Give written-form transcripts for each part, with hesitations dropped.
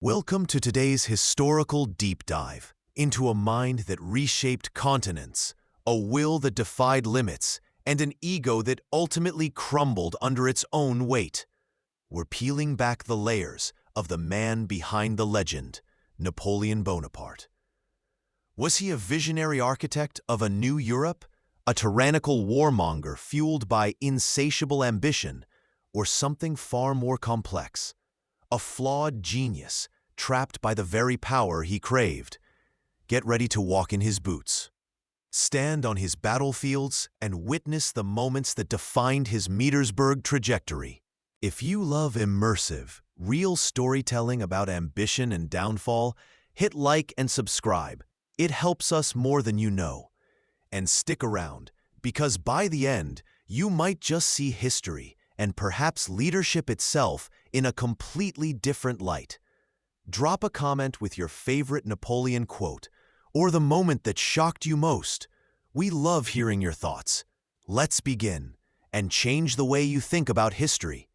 Welcome to today's historical deep dive into a mind that reshaped continents, a will that defied limits, and an ego that ultimately crumbled under its own weight. We're peeling back the layers of the man behind the legend, Napoleon Bonaparte. Was he a visionary architect of a new Europe, a tyrannical warmonger fueled by insatiable ambition, or something far more complex? A flawed genius, trapped by the very power he craved. Get ready to walk in his boots. Stand on his battlefields and witness the moments that defined his Petersburg trajectory. If you love immersive, real storytelling about ambition and downfall, hit like and subscribe. It helps us more than you know. And stick around, because by the end, you might just see history and perhaps leadership itself in a completely different light. Drop a comment with your favorite Napoleon quote or the moment that shocked you most. We love hearing your thoughts. Let's begin and change the way you think about history.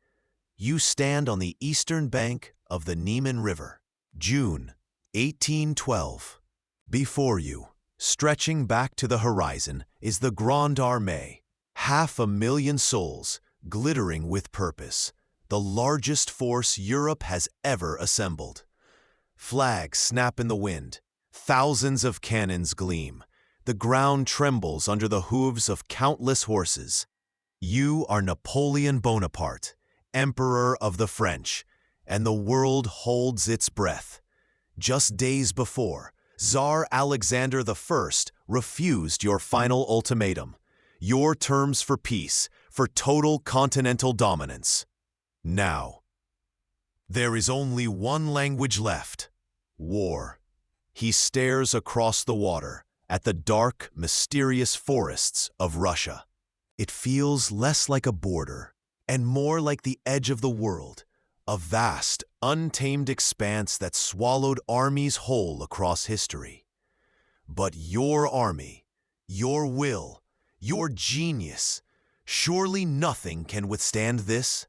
You stand on the eastern bank of the Niemen River, June 1812. Before you, stretching back to the horizon, is the Grande Armée, 500,000 souls, glittering with purpose, the largest force Europe has ever assembled. Flags snap in the wind, thousands of cannons gleam, the ground trembles under the hooves of countless horses. You are Napoleon Bonaparte, Emperor of the French, and the world holds its breath. Just days before, Tsar Alexander I refused your final ultimatum, your terms for peace, for total continental dominance. Now, there is only one language left: war. He stares across the water at the dark, mysterious forests of Russia. It feels less like a border and more like the edge of the world, a vast, untamed expanse that swallowed armies whole across history. But your army, your will, your genius, surely nothing can withstand this?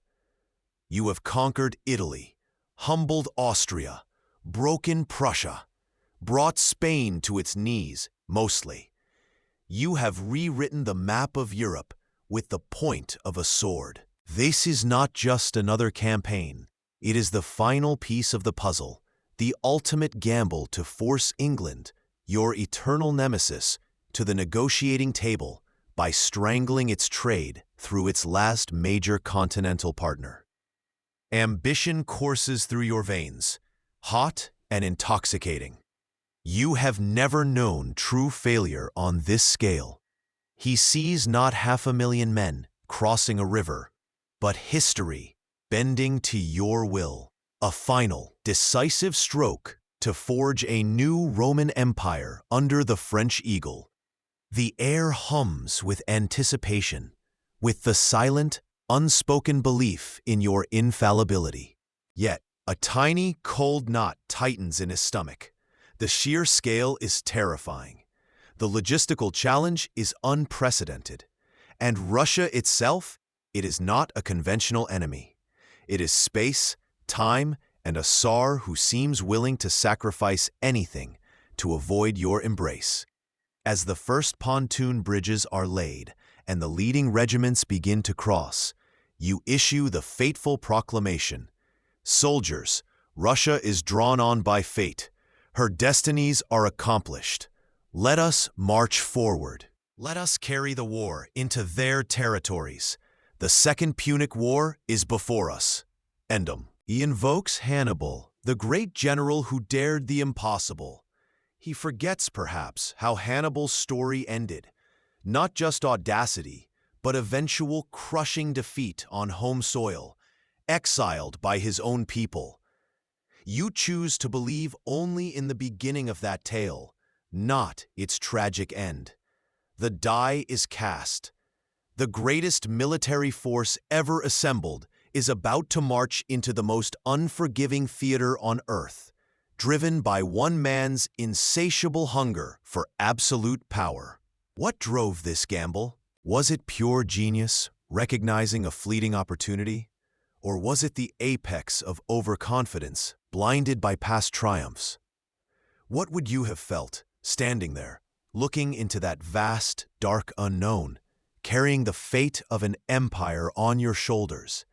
You have conquered Italy, humbled Austria, broken Prussia, brought Spain to its knees, mostly. You have rewritten the map of Europe with the point of a sword. This is not just another campaign. It is the final piece of the puzzle, the ultimate gamble to force England, your eternal nemesis, to the negotiating table by strangling its trade through its last major continental partner. Ambition courses through your veins, hot and intoxicating. You have never known true failure on this scale. He sees not 500,000 men crossing a river, but history bending to your will, a final, decisive stroke to forge a new Roman Empire under the French eagle. The air hums with anticipation, with the silent, unspoken belief in your infallibility. Yet, a tiny, cold knot tightens in his stomach. The sheer scale is terrifying. The logistical challenge is unprecedented. And Russia itself, it is not a conventional enemy. It is space, time, and a Tsar who seems willing to sacrifice anything to avoid your embrace. As the first pontoon bridges are laid and the leading regiments begin to cross, you issue the fateful proclamation. Soldiers, Russia is drawn on by fate. Her destinies are accomplished. Let us march forward. Let us carry the war into their territories. The Second Punic War is before us. Endum. He invokes Hannibal, the great general who dared the impossible. He forgets, perhaps, how Hannibal's story ended. Not just audacity, but eventual crushing defeat on home soil, exiled by his own people. You choose to believe only in the beginning of that tale, not its tragic end. The die is cast. The greatest military force ever assembled is about to march into the most unforgiving theater on earth, driven by one man's insatiable hunger for absolute power. What drove this gamble? Was it pure genius, recognizing a fleeting opportunity? Or was it the apex of overconfidence, blinded by past triumphs. What would you have felt, standing there, looking into that vast, dark unknown, carrying the fate of an empire on your shoulders?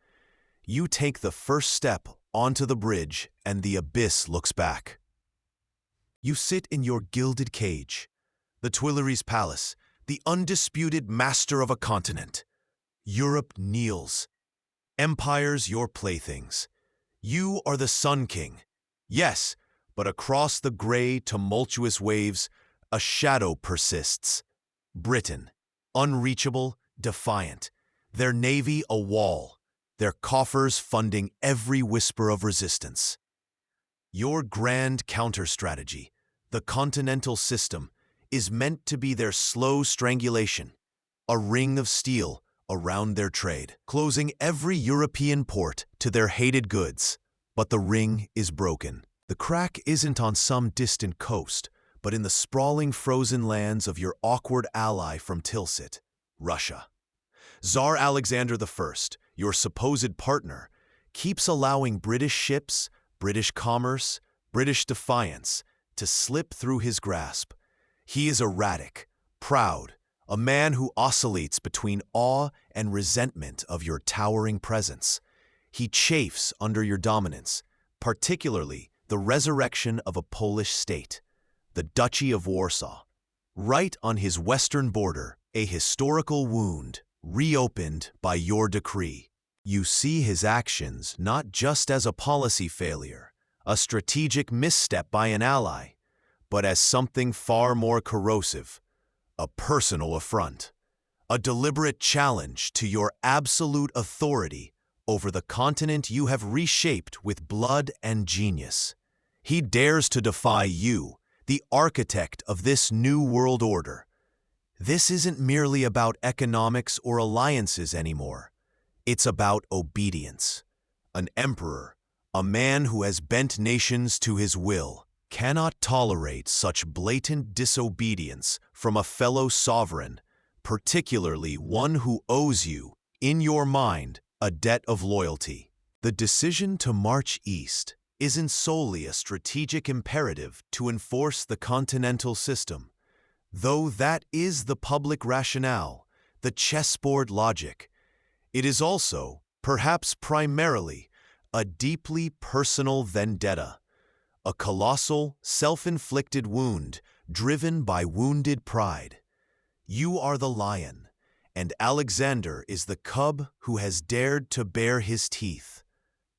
You take the first step onto the bridge, and the abyss looks back. You sit in your gilded cage, the Tuileries Palace, the undisputed master of a continent. Europe kneels. Empires your playthings. You are the Sun King. Yes, but across the gray, tumultuous waves, a shadow persists. Britain, unreachable, defiant. Their navy a wall. Their coffers funding every whisper of resistance. Your grand counter-strategy, the continental system, is meant to be their slow strangulation, a ring of steel around their trade, closing every European port to their hated goods. But the ring is broken. The crack isn't on some distant coast, but in the sprawling frozen lands of your awkward ally from Tilsit, Russia. Tsar Alexander I, your supposed partner, keeps allowing British ships, British commerce, British defiance to slip through his grasp. He is erratic, proud, a man who oscillates between awe and resentment of your towering presence. He chafes under your dominance, particularly the resurrection of a Polish state, the Duchy of Warsaw. Right on his western border, a historical wound reopened by your decree. You see his actions not just as a policy failure, a strategic misstep by an ally, but as something far more corrosive, a personal affront, a deliberate challenge to your absolute authority over the continent you have reshaped with blood and genius. He dares to defy you, the architect of this new world order. This isn't merely about economics or alliances anymore. It's about obedience. An emperor, a man who has bent nations to his will, cannot tolerate such blatant disobedience from a fellow sovereign, particularly one who owes you, in your mind, a debt of loyalty. The decision to march east isn't solely a strategic imperative to enforce the continental system, though that is the public rationale, the chessboard logic. It is also, perhaps primarily, a deeply personal vendetta, a colossal, self-inflicted wound driven by wounded pride. You are the lion, and Alexander is the cub who has dared to bare his teeth.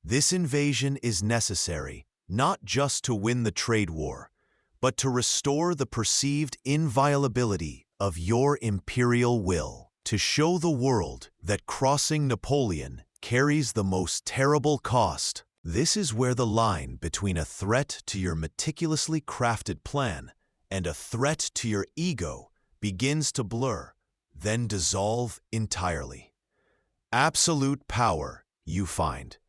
This invasion is necessary, not just to win the trade war, but to restore the perceived inviolability of your imperial will, to show the world that crossing Napoleon carries the most terrible cost. This is where the line between a threat to your meticulously crafted plan and a threat to your ego begins to blur, then dissolve entirely. Absolute power, you find,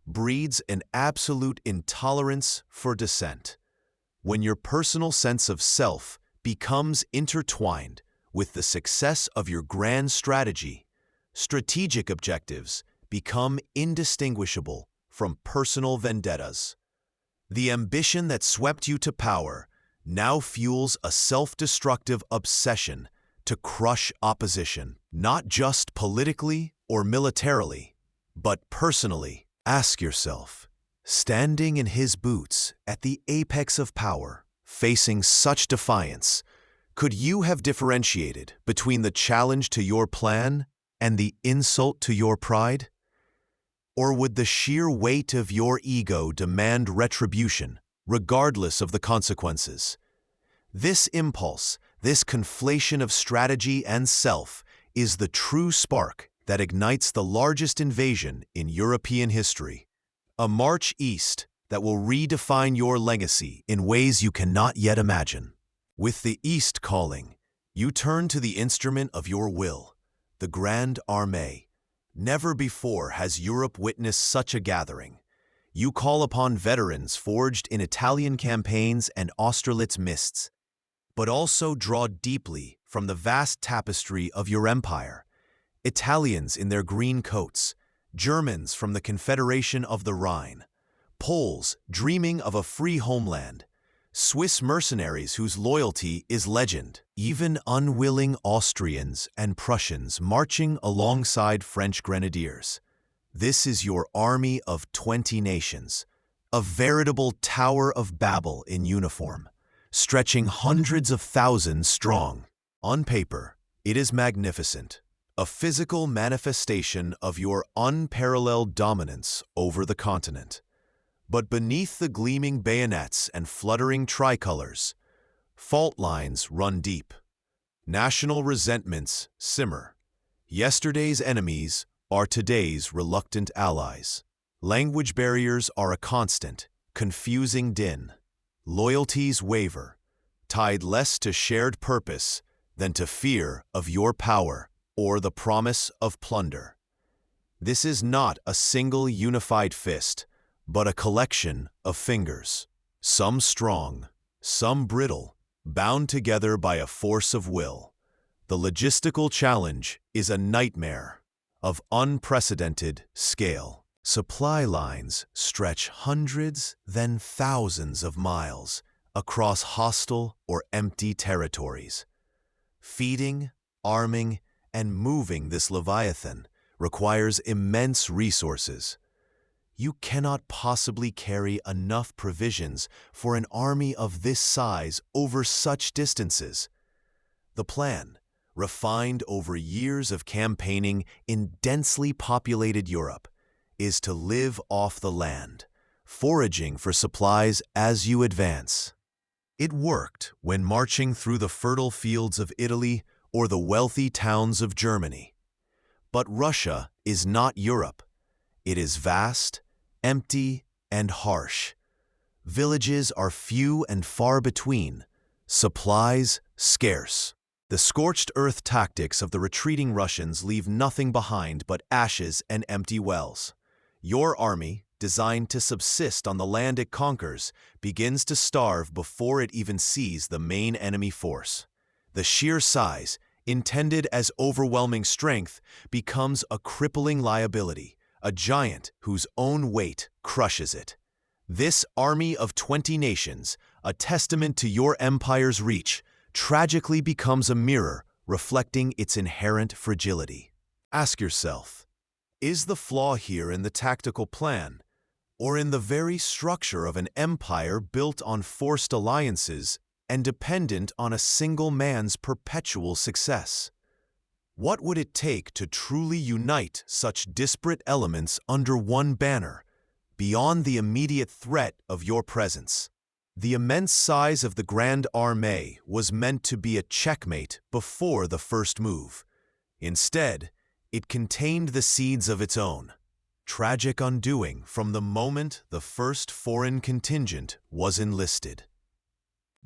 breeds an absolute intolerance for dissent. When your personal sense of self becomes intertwined with the success of your grand strategy, strategic objectives become indistinguishable from personal vendettas. The ambition that swept you to power now fuels a self-destructive obsession to crush opposition, not just politically or militarily, but personally. Ask yourself, standing in his boots at the apex of power, facing such defiance, could you have differentiated between the challenge to your plan and the insult to your pride? Or would the sheer weight of your ego demand retribution, regardless of the consequences? This impulse, this conflation of strategy and self, is the true spark that ignites the largest invasion in European history. A march east that will redefine your legacy in ways you cannot yet imagine. With the East calling, you turn to the instrument of your will, the Grande Armée. Never before has Europe witnessed such a gathering. You call upon veterans forged in Italian campaigns and Austerlitz mists, but also draw deeply from the vast tapestry of your empire. Italians in their green coats, Germans from the Confederation of the Rhine, Poles dreaming of a free homeland, Swiss mercenaries whose loyalty is legend, even unwilling Austrians and Prussians marching alongside French grenadiers. This is your army of 20 nations, a veritable Tower of Babel in uniform, stretching hundreds of thousands strong. On paper, it is magnificent, a physical manifestation of your unparalleled dominance over the continent. But beneath the gleaming bayonets and fluttering tricolors, fault lines run deep. National resentments simmer. Yesterday's enemies are today's reluctant allies. Language barriers are a constant, confusing din. Loyalties waver, tied less to shared purpose than to fear of your power or the promise of plunder. This is not a single unified fist, but a collection of fingers, some strong, some brittle, bound together by a force of will. The logistical challenge is a nightmare of unprecedented scale. Supply lines stretch hundreds, then thousands of miles across hostile or empty territories. Feeding, arming, and moving this leviathan requires immense resources. You cannot possibly carry enough provisions for an army of this size over such distances. The plan, refined over years of campaigning in densely populated Europe, is to live off the land, foraging for supplies as you advance. It worked when marching through the fertile fields of Italy or the wealthy towns of Germany. But Russia is not Europe. It is vast, empty, and harsh. Villages are few and far between, supplies scarce. The scorched earth tactics of the retreating Russians leave nothing behind but ashes and empty wells. Your army, designed to subsist on the land it conquers, begins to starve before it even sees the main enemy force. The sheer size, intended as overwhelming strength, becomes a crippling liability, a giant whose own weight crushes it. This army of 20 nations, a testament to your empire's reach, tragically becomes a mirror reflecting its inherent fragility. Ask yourself, is the flaw here in the tactical plan, or in the very structure of an empire built on forced alliances and dependent on a single man's perpetual success? What would it take to truly unite such disparate elements under one banner, beyond the immediate threat of your presence? The immense size of the Grande Armée was meant to be a checkmate before the first move. Instead, it contained the seeds of its own tragic undoing from the moment the first foreign contingent was enlisted.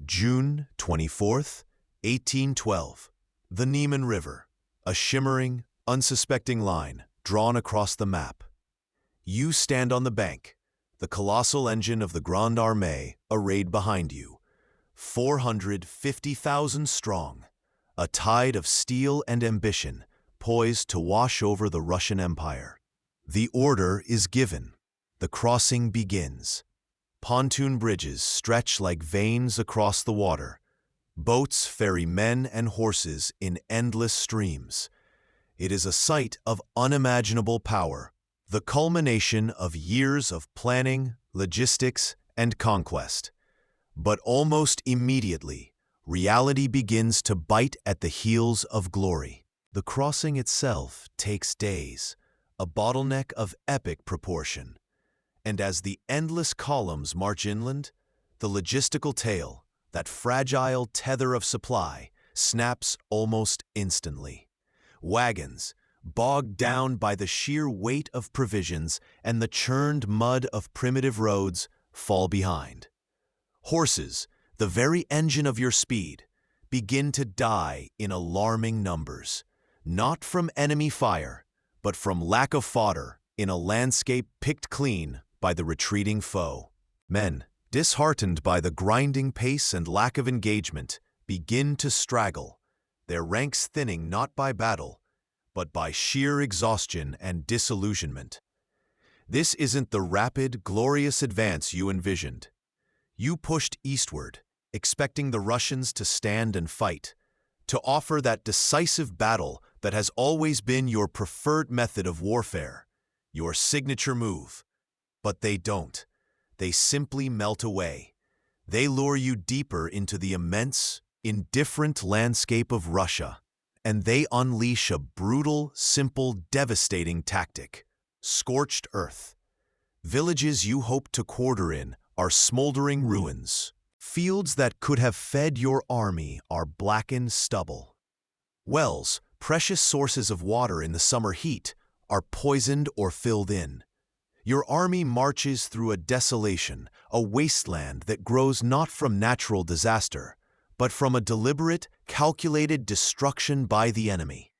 June 24th, 1812. The Niemen River, a shimmering, unsuspecting line drawn across the map. You stand on the bank, the colossal engine of the Grande Armée arrayed behind you, 450,000 strong, a tide of steel and ambition poised to wash over the Russian Empire. The order is given. The crossing begins. Pontoon bridges stretch like veins across the water. Boats ferry men and horses in endless streams. It is a sight of unimaginable power, the culmination of years of planning, logistics, and conquest. But almost immediately, reality begins to bite at the heels of glory. The crossing itself takes days, a bottleneck of epic proportion. And as the endless columns march inland, the logistical tail, that fragile tether of supply, snaps almost instantly. Wagons, bogged down by the sheer weight of provisions and the churned mud of primitive roads, fall behind. Horses, the very engine of your speed, begin to die in alarming numbers, not from enemy fire, but from lack of fodder in a landscape picked clean by the retreating foe. Men, disheartened by the grinding pace and lack of engagement, begin to straggle, their ranks thinning not by battle, but by sheer exhaustion and disillusionment. This isn't the rapid, glorious advance you envisioned. You pushed eastward, expecting the Russians to stand and fight, to offer that decisive battle that has always been your preferred method of warfare, your signature move. But they don't. They simply melt away. They lure you deeper into the immense, indifferent landscape of Russia, and they unleash a brutal, simple, devastating tactic: scorched earth. Villages you hoped to quarter in are smoldering ruins. Fields that could have fed your army are blackened stubble. Wells, precious sources of water in the summer heat, are poisoned or filled in. Your army marches through a desolation, a wasteland that grows not from natural disaster, but from a deliberate, calculated destruction by the enemy.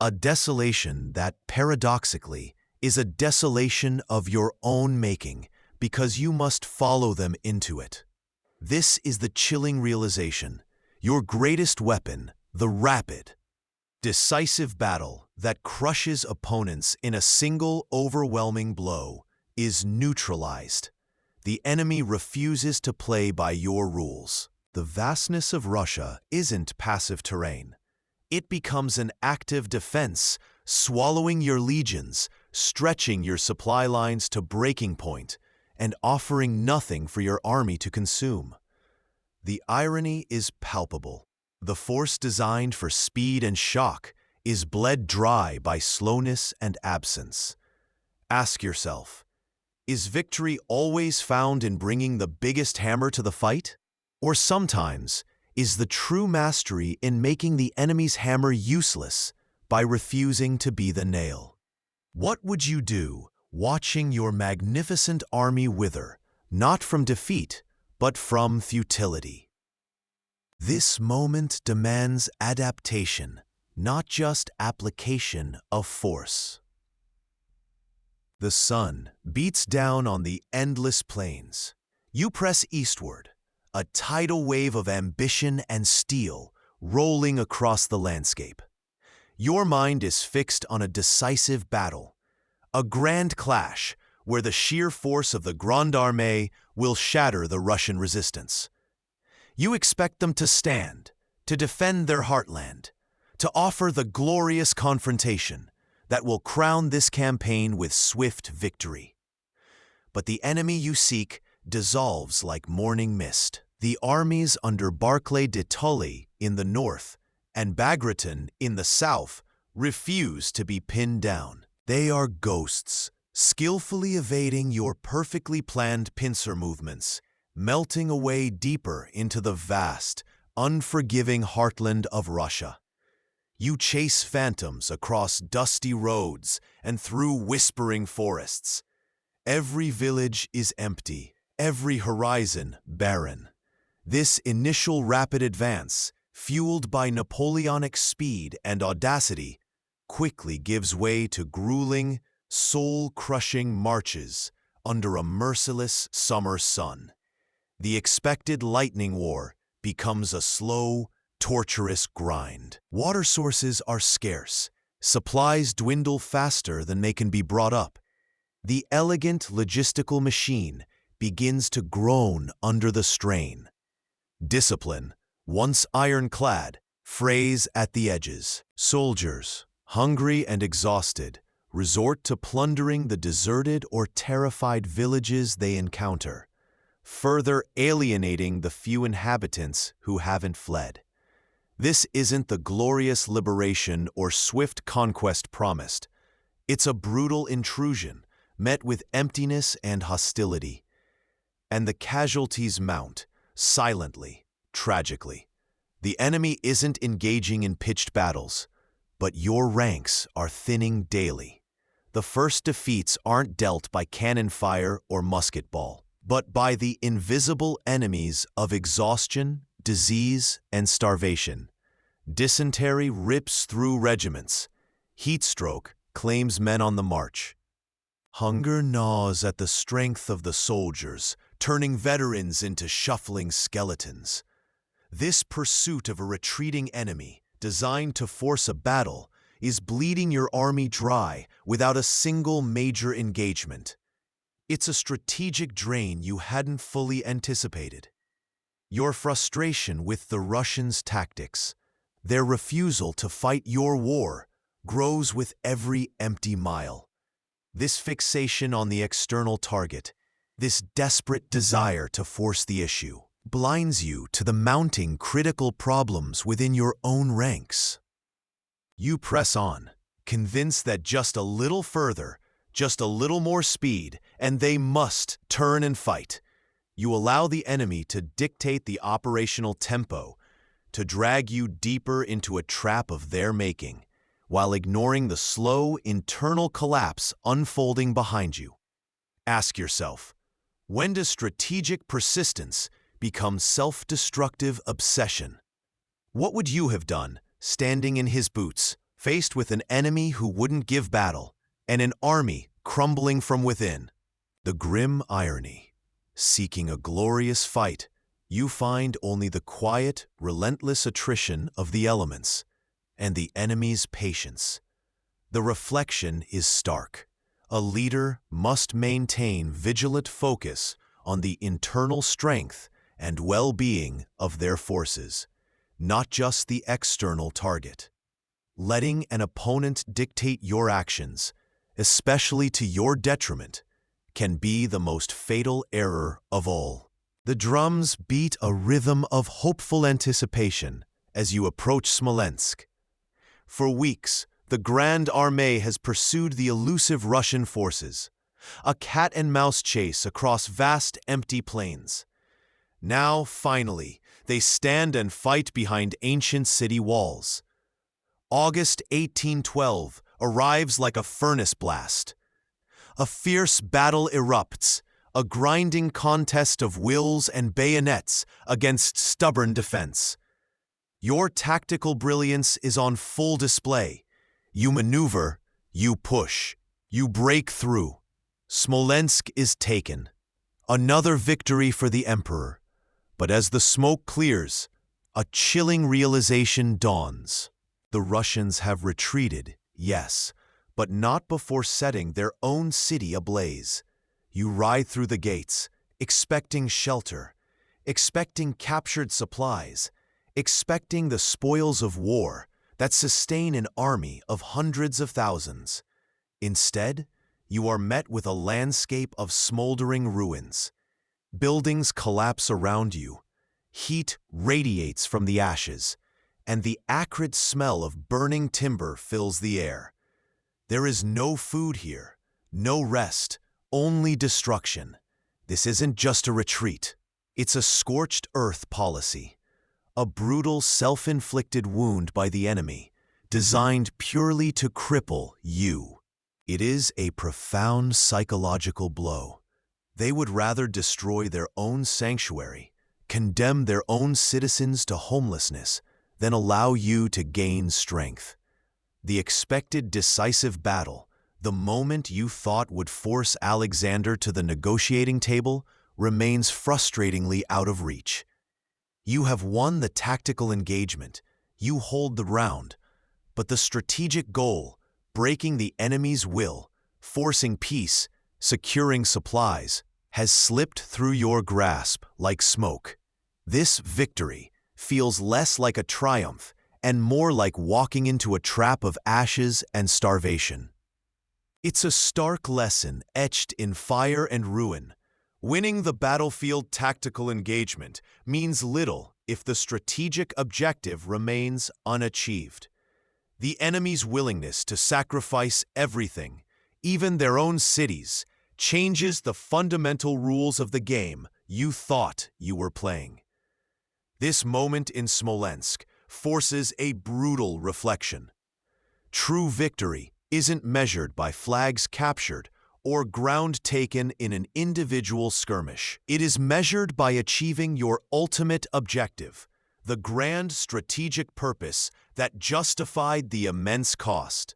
A desolation that, paradoxically, is a desolation of your own making, because you must follow them into it. This is the chilling realization: your greatest weapon, the rapid, decisive battle that crushes opponents in a single overwhelming blow, is neutralized. The enemy refuses to play by your rules. The vastness of Russia isn't passive terrain. It becomes an active defense, swallowing your legions, stretching your supply lines to breaking point, and offering nothing for your army to consume. The irony is palpable. The force designed for speed and shock is bled dry by slowness and absence. Ask yourself, is victory always found in bringing the biggest hammer to the fight? Or sometimes, is the true mastery in making the enemy's hammer useless by refusing to be the nail? What would you do watching your magnificent army wither, not from defeat, but from futility? This moment demands adaptation, not just application of force. The sun beats down on the endless plains. You press eastward, a tidal wave of ambition and steel rolling across the landscape. Your mind is fixed on a decisive battle, a grand clash where the sheer force of the Grande Armée will shatter the Russian resistance. You expect them to stand, to defend their heartland, to offer the glorious confrontation that will crown this campaign with swift victory. But the enemy you seek dissolves like morning mist. The armies under Barclay de Tolly in the north and Bagraton in the south refuse to be pinned down. They are ghosts, skillfully evading your perfectly planned pincer movements, melting away deeper into the vast, unforgiving heartland of Russia. You chase phantoms across dusty roads and through whispering forests. Every village is empty, every horizon barren. This initial rapid advance, fueled by Napoleonic speed and audacity, quickly gives way to grueling, soul-crushing marches under a merciless summer sun. The expected lightning war becomes a slow, torturous grind. Water sources are scarce. Supplies dwindle faster than they can be brought up. The elegant logistical machine begins to groan under the strain. Discipline, once ironclad, frays at the edges. Soldiers, hungry and exhausted, resort to plundering the deserted or terrified villages they encounter, further alienating the few inhabitants who haven't fled. This isn't the glorious liberation or swift conquest promised. It's a brutal intrusion, met with emptiness and hostility. And the casualties mount, silently, tragically. The enemy isn't engaging in pitched battles, but your ranks are thinning daily. The first defeats aren't dealt by cannon fire or musket ball, but by the invisible enemies of exhaustion, disease, and starvation. Dysentery rips through regiments. Heatstroke claims men on the march. Hunger gnaws at the strength of the soldiers, turning veterans into shuffling skeletons. This pursuit of a retreating enemy, designed to force a battle, is bleeding your army dry without a single major engagement. It's a strategic drain you hadn't fully anticipated. Your frustration with the Russians' tactics, their refusal to fight your war, grows with every empty mile. This fixation on the external target, this desperate desire to force the issue, blinds you to the mounting critical problems within your own ranks. You press on, convinced that just a little further, just a little more speed, and they must turn and fight. You allow the enemy to dictate the operational tempo, to drag you deeper into a trap of their making, while ignoring the slow internal collapse unfolding behind you. Ask yourself, when does strategic persistence become self-destructive obsession? What would you have done, standing in his boots, faced with an enemy who wouldn't give battle, and an army crumbling from within? The grim irony. Seeking a glorious fight, you find only the quiet, relentless attrition of the elements, and the enemy's patience. The reflection is stark. A leader must maintain vigilant focus on the internal strength and well-being of their forces, not just the external target. Letting an opponent dictate your actions, especially to your detriment, can be the most fatal error of all. The drums beat a rhythm of hopeful anticipation as you approach Smolensk. For weeks, the Grande Armée has pursued the elusive Russian forces, a cat-and-mouse chase across vast empty plains. Now, finally, they stand and fight behind ancient city walls. August 1812 arrives like a furnace blast. A fierce battle erupts, a grinding contest of wills and bayonets against stubborn defense. Your tactical brilliance is on full display. You maneuver, you push, you break through. Smolensk is taken. Another victory for the Emperor. But as the smoke clears, a chilling realization dawns. The Russians have retreated, yes, but not before setting their own city ablaze. You ride through the gates, expecting shelter, expecting captured supplies, expecting the spoils of war that sustain an army of hundreds of thousands. Instead, you are met with a landscape of smoldering ruins. Buildings collapse around you, heat radiates from the ashes, and the acrid smell of burning timber fills the air. There is no food here, no rest, only destruction. This isn't just a retreat. It's a scorched earth policy, a brutal self-inflicted wound by the enemy, designed purely to cripple you. It is a profound psychological blow. They would rather destroy their own sanctuary, condemn their own citizens to homelessness, than allow you to gain strength. The expected decisive battle, the moment you thought would force Alexander to the negotiating table, remains frustratingly out of reach. You have won the tactical engagement, you hold the ground, but the strategic goal, breaking the enemy's will, forcing peace, securing supplies, has slipped through your grasp like smoke. This victory feels less like a triumph and more like walking into a trap of ashes and starvation. It's a stark lesson etched in fire and ruin. Winning the battlefield tactical engagement means little if the strategic objective remains unachieved. The enemy's willingness to sacrifice everything, even their own cities, changes the fundamental rules of the game you thought you were playing. This moment in Smolensk forces a brutal reflection. True victory isn't measured by flags captured or ground taken in an individual skirmish. It is measured by achieving your ultimate objective, the grand strategic purpose that justified the immense cost.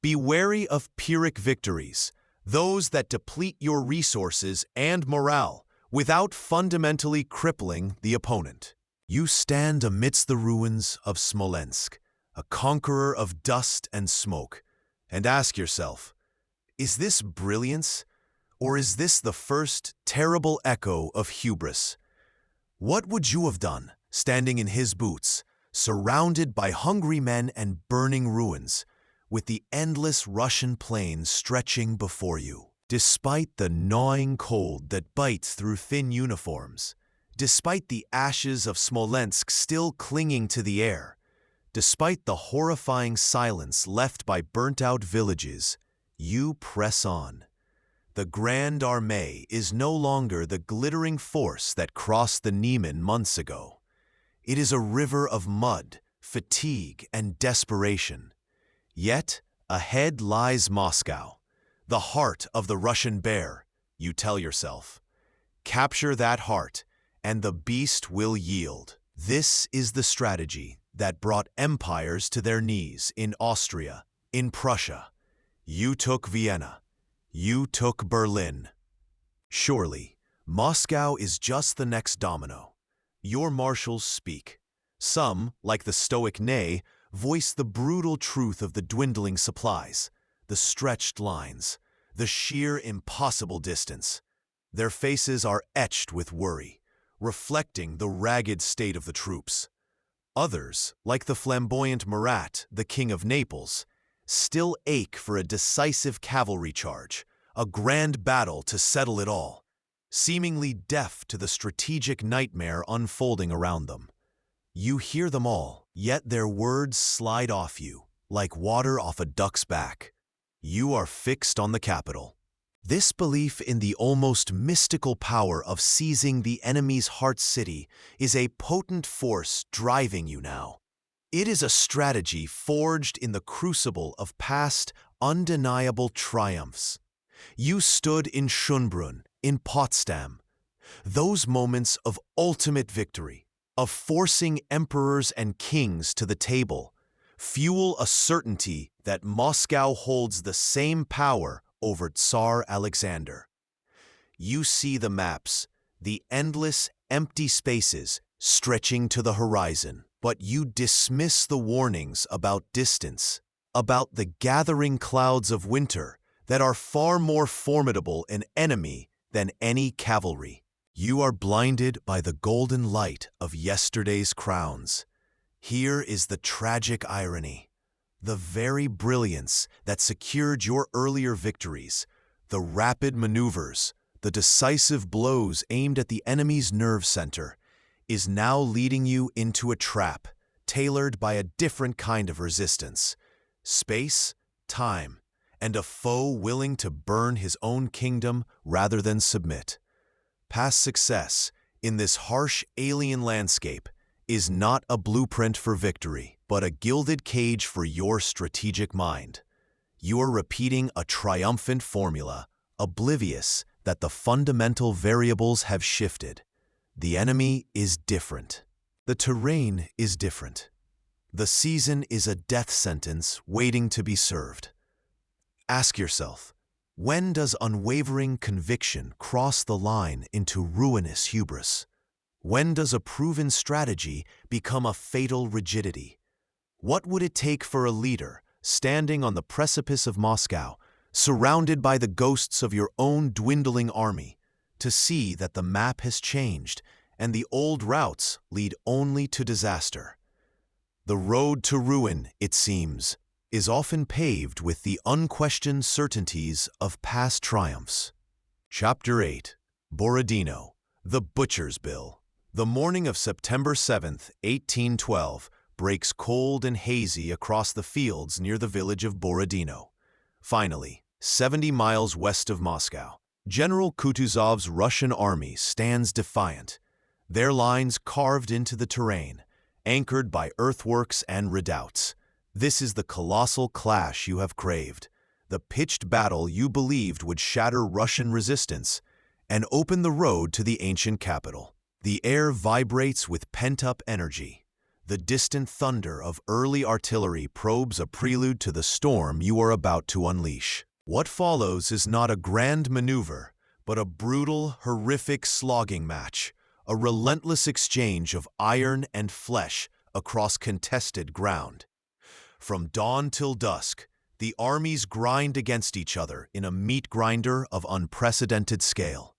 Be wary of Pyrrhic victories, those that deplete your resources and morale without fundamentally crippling the opponent. You stand amidst the ruins of Smolensk, a conqueror of dust and smoke, and ask yourself, is this brilliance Or is this the first terrible echo of hubris? What would you have done, standing in his boots, surrounded by hungry men and burning ruins, with the endless Russian plain stretching before you? Despite the gnawing cold that bites through thin uniforms, despite the ashes of Smolensk still clinging to the air, despite the horrifying silence left by burnt-out villages, you press on. The Grande Armée is no longer the glittering force that crossed the Niemen months ago. It is a river of mud, fatigue, and desperation. Yet, ahead lies Moscow, the heart of the Russian bear, you tell yourself. Capture that heart, and the beast will yield. This is the strategy that brought empires to their knees in Austria, in Prussia. You took Vienna. You took Berlin. Surely, Moscow is just the next domino. Your marshals speak. Some, like the stoic Ney, voice the brutal truth of the dwindling supplies, the stretched lines, the sheer impossible distance. Their faces are etched with worry, reflecting the ragged state of the troops. Others, like the flamboyant Murat, the King of Naples, still ache for a decisive cavalry charge, a grand battle to settle it all, seemingly deaf to the strategic nightmare unfolding around them. You hear them all, yet their words slide off you, like water off a duck's back. You are fixed on the capital. This belief in the almost mystical power of seizing the enemy's heart city is a potent force driving you now. It is a strategy forged in the crucible of past, undeniable triumphs. You stood in Schönbrunn, in Potsdam. Those moments of ultimate victory, of forcing emperors and kings to the table, fuel a certainty that Moscow holds the same power over Tsar Alexander. You see the maps, the endless, empty spaces stretching to the horizon, but you dismiss the warnings about distance, about the gathering clouds of winter that are far more formidable an enemy than any cavalry. You are blinded by the golden light of yesterday's crowns. Here is the tragic irony. The very brilliance that secured your earlier victories, the rapid maneuvers, the decisive blows aimed at the enemy's nerve center, is now leading you into a trap, tailored by a different kind of resistance. Space, time, and a foe willing to burn his own kingdom rather than submit. Past success, in this harsh alien landscape, is not a blueprint for victory, but a gilded cage for your strategic mind. You are repeating a triumphant formula, oblivious that the fundamental variables have shifted. The enemy is different. The terrain is different. The season is a death sentence waiting to be served. Ask yourself, when does unwavering conviction cross the line into ruinous hubris? When does a proven strategy become a fatal rigidity? What would it take for a leader, standing on the precipice of Moscow, surrounded by the ghosts of your own dwindling army, to see that the map has changed and the old routes lead only to disaster? The road to ruin, it seems, is often paved with the unquestioned certainties of past triumphs. Chapter 8. Borodino, the Butcher's Bill. The morning of September 7th, 1812, breaks cold and hazy across the fields near the village of Borodino. Finally, 70 miles west of Moscow, General Kutuzov's Russian army stands defiant, their lines carved into the terrain, anchored by earthworks and redoubts. This is the colossal clash you have craved, the pitched battle you believed would shatter Russian resistance and open the road to the ancient capital. The air vibrates with pent-up energy. The distant thunder of early artillery probes a prelude to the storm you are about to unleash. What follows is not a grand maneuver, but a brutal, horrific slogging match, a relentless exchange of iron and flesh across contested ground. From dawn till dusk, the armies grind against each other in a meat grinder of unprecedented scale.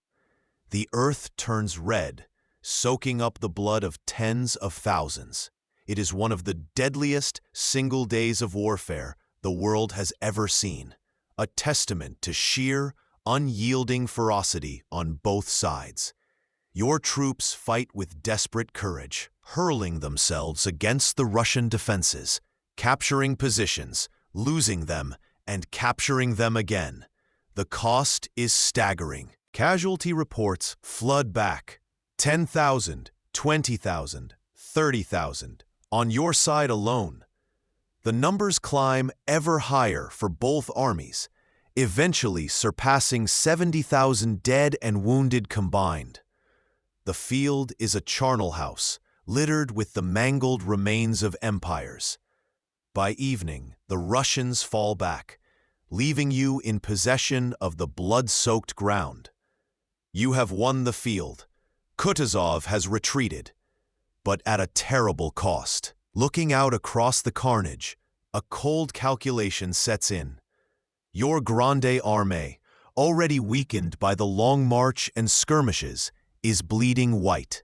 The earth turns red, soaking up the blood of tens of thousands. It is one of the deadliest single days of warfare the world has ever seen, a testament to sheer, unyielding ferocity on both sides. Your troops fight with desperate courage, hurling themselves against the Russian defenses, capturing positions, losing them, and capturing them again. The cost is staggering. Casualty reports flood back. 10,000, 20,000, 30,000. On your side alone. The numbers climb ever higher for both armies, eventually surpassing 70,000 dead and wounded combined. The field is a charnel house, littered with the mangled remains of empires. By evening, the Russians fall back, leaving you in possession of the blood-soaked ground. You have won the field. Kutuzov has retreated, but at a terrible cost. Looking out across the carnage, a cold calculation sets in. Your Grande Armée, already weakened by the long march and skirmishes, is bleeding white.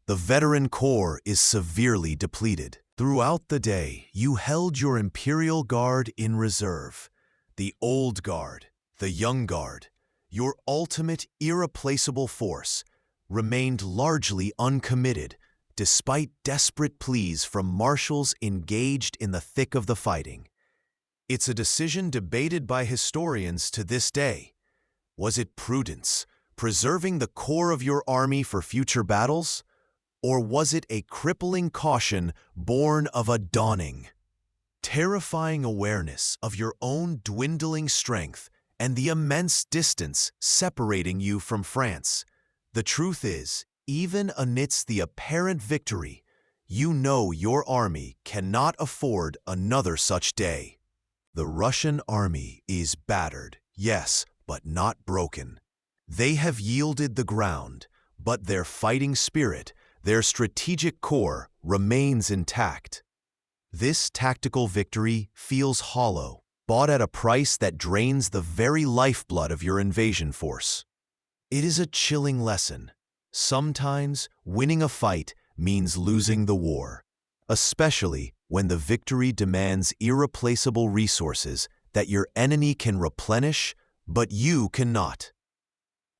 The veteran corps is severely depleted. Throughout the day, you held your Imperial Guard in reserve. The Old Guard, the Young Guard, your ultimate irreplaceable force, remained largely uncommitted, despite desperate pleas from marshals engaged in the thick of the fighting. It's a decision debated by historians to this day. Was it prudence, preserving the core of your army for future battles? Or was it a crippling caution born of a dawning, terrifying awareness of your own dwindling strength and the immense distance separating you from France? The truth is, even amidst the apparent victory, you know your army cannot afford another such day. The Russian army is battered, yes, but not broken. They have yielded the ground, but their fighting spirit, their strategic core, remains intact. This tactical victory feels hollow, bought at a price that drains the very lifeblood of your invasion force. It is a chilling lesson. Sometimes winning a fight means losing the war, especially when the victory demands irreplaceable resources that your enemy can replenish, but you cannot.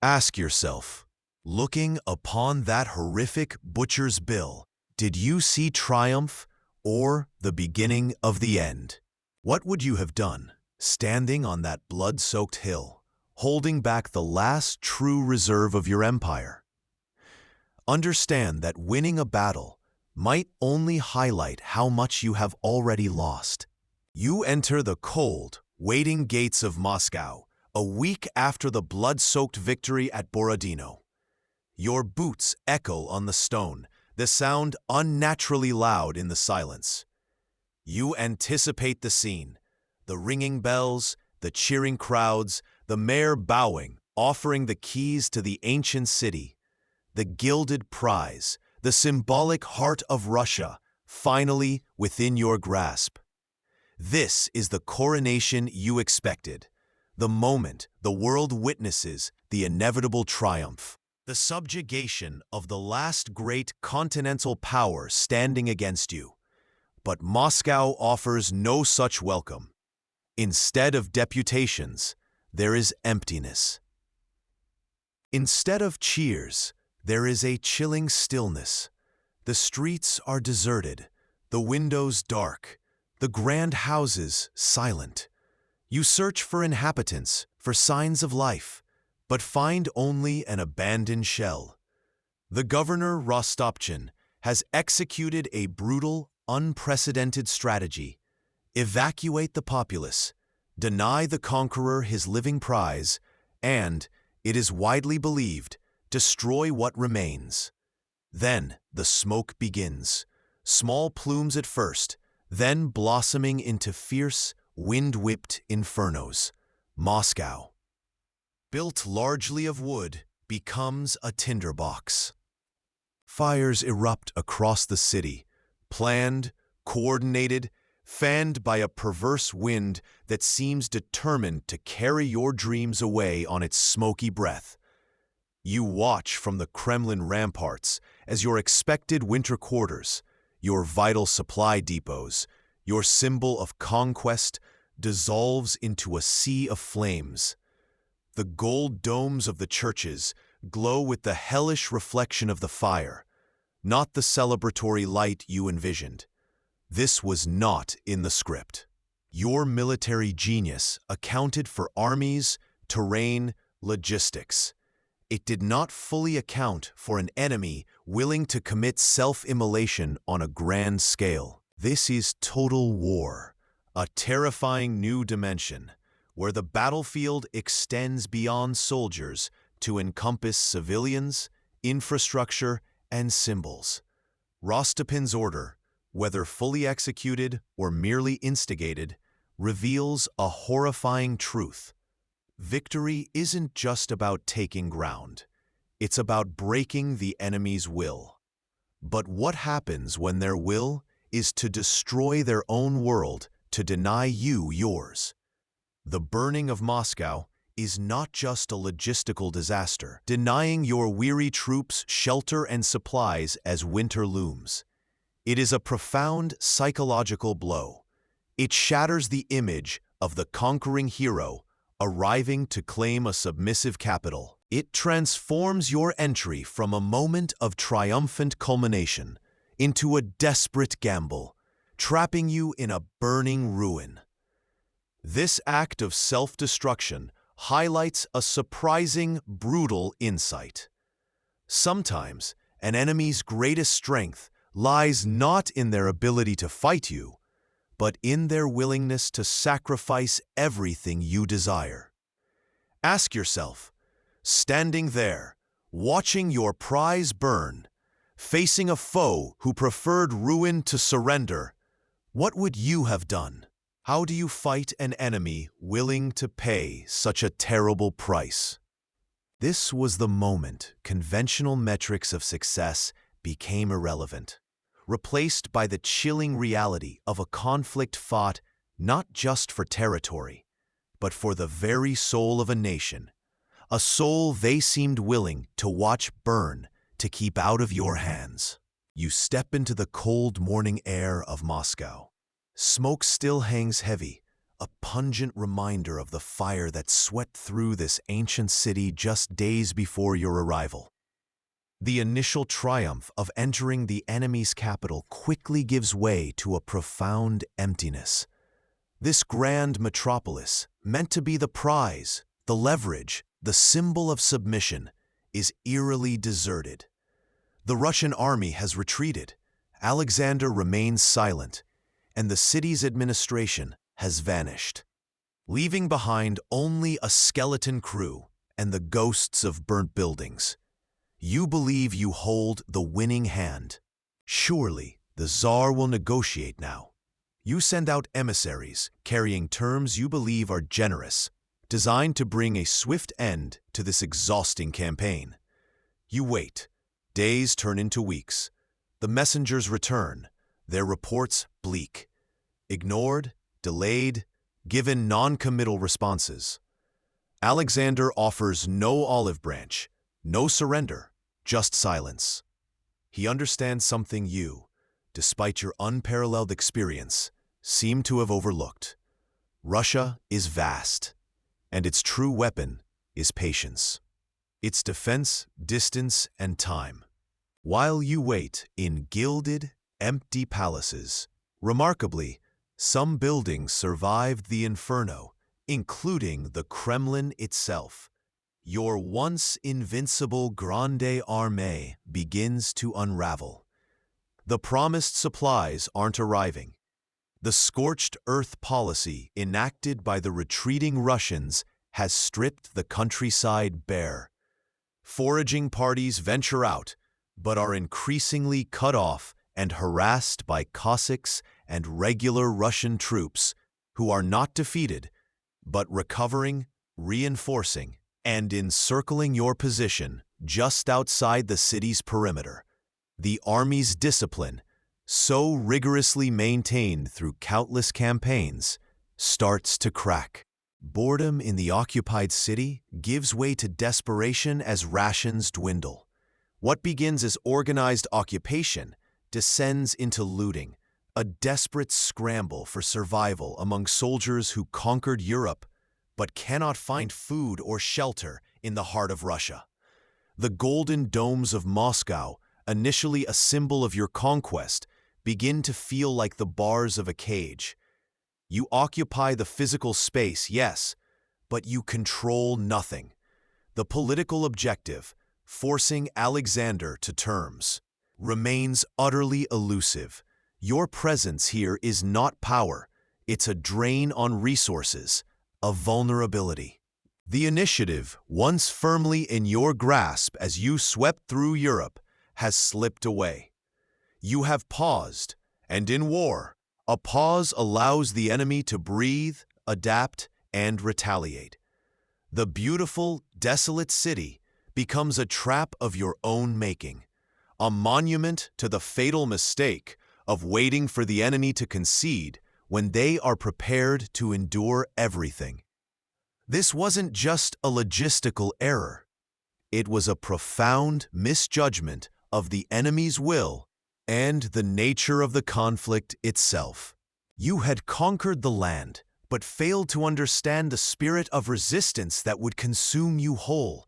Ask yourself, looking upon that horrific butcher's bill, did you see triumph or the beginning of the end? What would you have done, standing on that blood-soaked hill, holding back the last true reserve of your empire? Understand that winning a battle might only highlight how much you have already lost. You enter the cold, waiting gates of Moscow a week after the blood-soaked victory at Borodino. Your boots echo on the stone, the sound unnaturally loud in the silence. You anticipate the scene, the ringing bells, the cheering crowds, the mayor bowing, offering the keys to the ancient city. The gilded prize, the symbolic heart of Russia, finally within your grasp. This is the coronation you expected, the moment the world witnesses the inevitable triumph, the subjugation of the last great continental power standing against you. But Moscow offers no such welcome. Instead of deputations, there is emptiness. Instead of cheers, there is a chilling stillness. The streets are deserted, the windows dark, the grand houses silent. You search for inhabitants, for signs of life, but find only an abandoned shell. The governor Rostopchin has executed a brutal, unprecedented strategy. Evacuate the populace, deny the conqueror his living prize, and, it is widely believed, destroy what remains. Then the smoke begins, small plumes at first, then blossoming into fierce, wind-whipped infernos. Moscow, built largely of wood, becomes a tinderbox. Fires erupt across the city, planned, coordinated, fanned by a perverse wind that seems determined to carry your dreams away on its smoky breath. You watch from the Kremlin ramparts as your expected winter quarters, your vital supply depots, your symbol of conquest, dissolves into a sea of flames. The gold domes of the churches glow with the hellish reflection of the fire, not the celebratory light you envisioned. This was not in the script. Your military genius accounted for armies, terrain, logistics. It did not fully account for an enemy willing to commit self-immolation on a grand scale. This is total war, a terrifying new dimension, where the battlefield extends beyond soldiers to encompass civilians, infrastructure, and symbols. Rostopchin's order, whether fully executed or merely instigated, reveals a horrifying truth. Victory isn't just about taking ground. It's about breaking the enemy's will. But what happens when their will is to destroy their own world, to deny you yours? The burning of Moscow is not just a logistical disaster, denying your weary troops shelter and supplies as winter looms. It is a profound psychological blow. It shatters the image of the conquering hero arriving to claim a submissive capital. It transforms your entry from a moment of triumphant culmination into a desperate gamble, trapping you in a burning ruin. This act of self-destruction highlights a surprising, brutal insight. Sometimes, an enemy's greatest strength lies not in their ability to fight you, but in their willingness to sacrifice everything you desire. Ask yourself, standing there, watching your prize burn, facing a foe who preferred ruin to surrender, what would you have done? How do you fight an enemy willing to pay such a terrible price? This was the moment conventional metrics of success became irrelevant, replaced by the chilling reality of a conflict fought not just for territory, but for the very soul of a nation, a soul they seemed willing to watch burn to keep out of your hands. You step into the cold morning air of Moscow. Smoke still hangs heavy, a pungent reminder of the fire that swept through this ancient city just days before your arrival. The initial triumph of entering the enemy's capital quickly gives way to a profound emptiness. This grand metropolis, meant to be the prize, the leverage, the symbol of submission, is eerily deserted. The Russian army has retreated, Alexander remains silent, and the city's administration has vanished, leaving behind only a skeleton crew and the ghosts of burnt buildings. You believe you hold the winning hand. Surely the Tsar will negotiate now. You send out emissaries carrying terms you believe are generous, designed to bring a swift end to this exhausting campaign. You wait. Days turn into weeks. The messengers return, their reports bleak. Ignored, delayed, given non-committal responses. Alexander offers no olive branch, no surrender, just silence. He understands something you, despite your unparalleled experience, seem to have overlooked. Russia is vast, and its true weapon is patience. Its defense, distance, and time. While you wait in gilded, empty palaces, remarkably, some buildings survived the inferno, including the Kremlin itself. Your once invincible Grande Armée begins to unravel. The promised supplies aren't arriving. The scorched earth policy enacted by the retreating Russians has stripped the countryside bare. Foraging parties venture out, but are increasingly cut off and harassed by Cossacks and regular Russian troops who are not defeated, but recovering, reinforcing, and encircling your position just outside the city's perimeter. The army's discipline, so rigorously maintained through countless campaigns, starts to crack. Boredom in the occupied city gives way to desperation as rations dwindle. What begins as organized occupation descends into looting, a desperate scramble for survival among soldiers who conquered Europe but cannot find food or shelter in the heart of Russia. The golden domes of Moscow, initially a symbol of your conquest, begin to feel like the bars of a cage. You occupy the physical space, yes, but you control nothing. The political objective, forcing Alexander to terms, remains utterly elusive. Your presence here is not power, it's a drain on resources, a vulnerability. The initiative, once firmly in your grasp as you swept through Europe, has slipped away. You have paused, and in war, a pause allows the enemy to breathe, adapt, and retaliate. The beautiful, desolate city becomes a trap of your own making, a monument to the fatal mistake of waiting for the enemy to concede when they are prepared to endure everything. This wasn't just a logistical error. It was a profound misjudgment of the enemy's will and the nature of the conflict itself. You had conquered the land, but failed to understand the spirit of resistance that would consume you whole.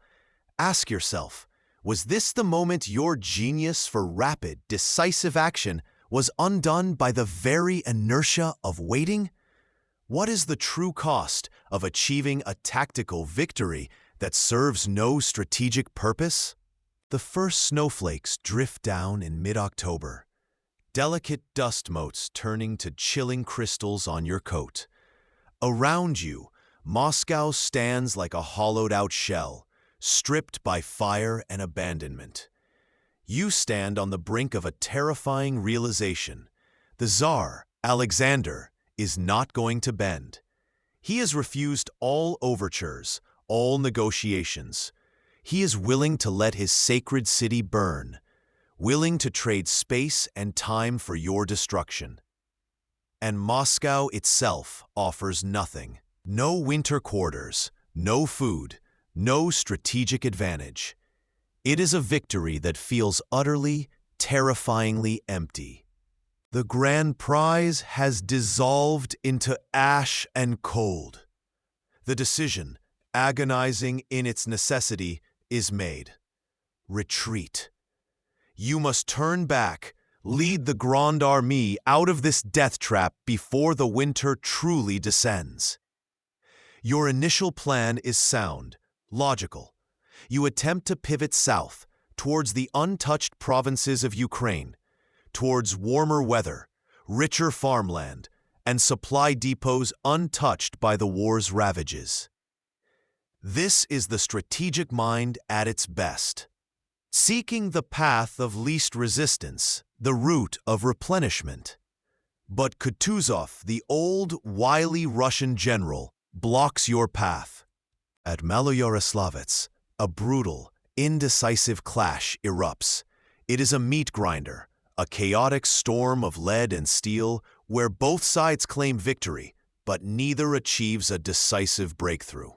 Ask yourself, was this the moment your genius for rapid, decisive action was undone by the very inertia of waiting? What is the true cost of achieving a tactical victory that serves no strategic purpose? The first snowflakes drift down in mid-October, delicate dust motes turning to chilling crystals on your coat. Around you, Moscow stands like a hollowed-out shell, stripped by fire and abandonment. You stand on the brink of a terrifying realization. The Tsar, Alexander, is not going to bend. He has refused all overtures, all negotiations. He is willing to let his sacred city burn, willing to trade space and time for your destruction. And Moscow itself offers nothing. No winter quarters, no food, no strategic advantage. It is a victory that feels utterly, terrifyingly empty. The grand prize has dissolved into ash and cold. The decision, agonizing in its necessity, is made. Retreat. You must turn back, lead the Grande Armée out of this death trap before the winter truly descends. Your initial plan is sound, logical. You attempt to pivot south, towards the untouched provinces of Ukraine, towards warmer weather, richer farmland, and supply depots untouched by the war's ravages. This is the strategic mind at its best, seeking the path of least resistance, the route of replenishment. But Kutuzov, the old, wily Russian general, blocks your path. At Maloyaroslavets, a brutal, indecisive clash erupts. It is a meat grinder, a chaotic storm of lead and steel where both sides claim victory, but neither achieves a decisive breakthrough.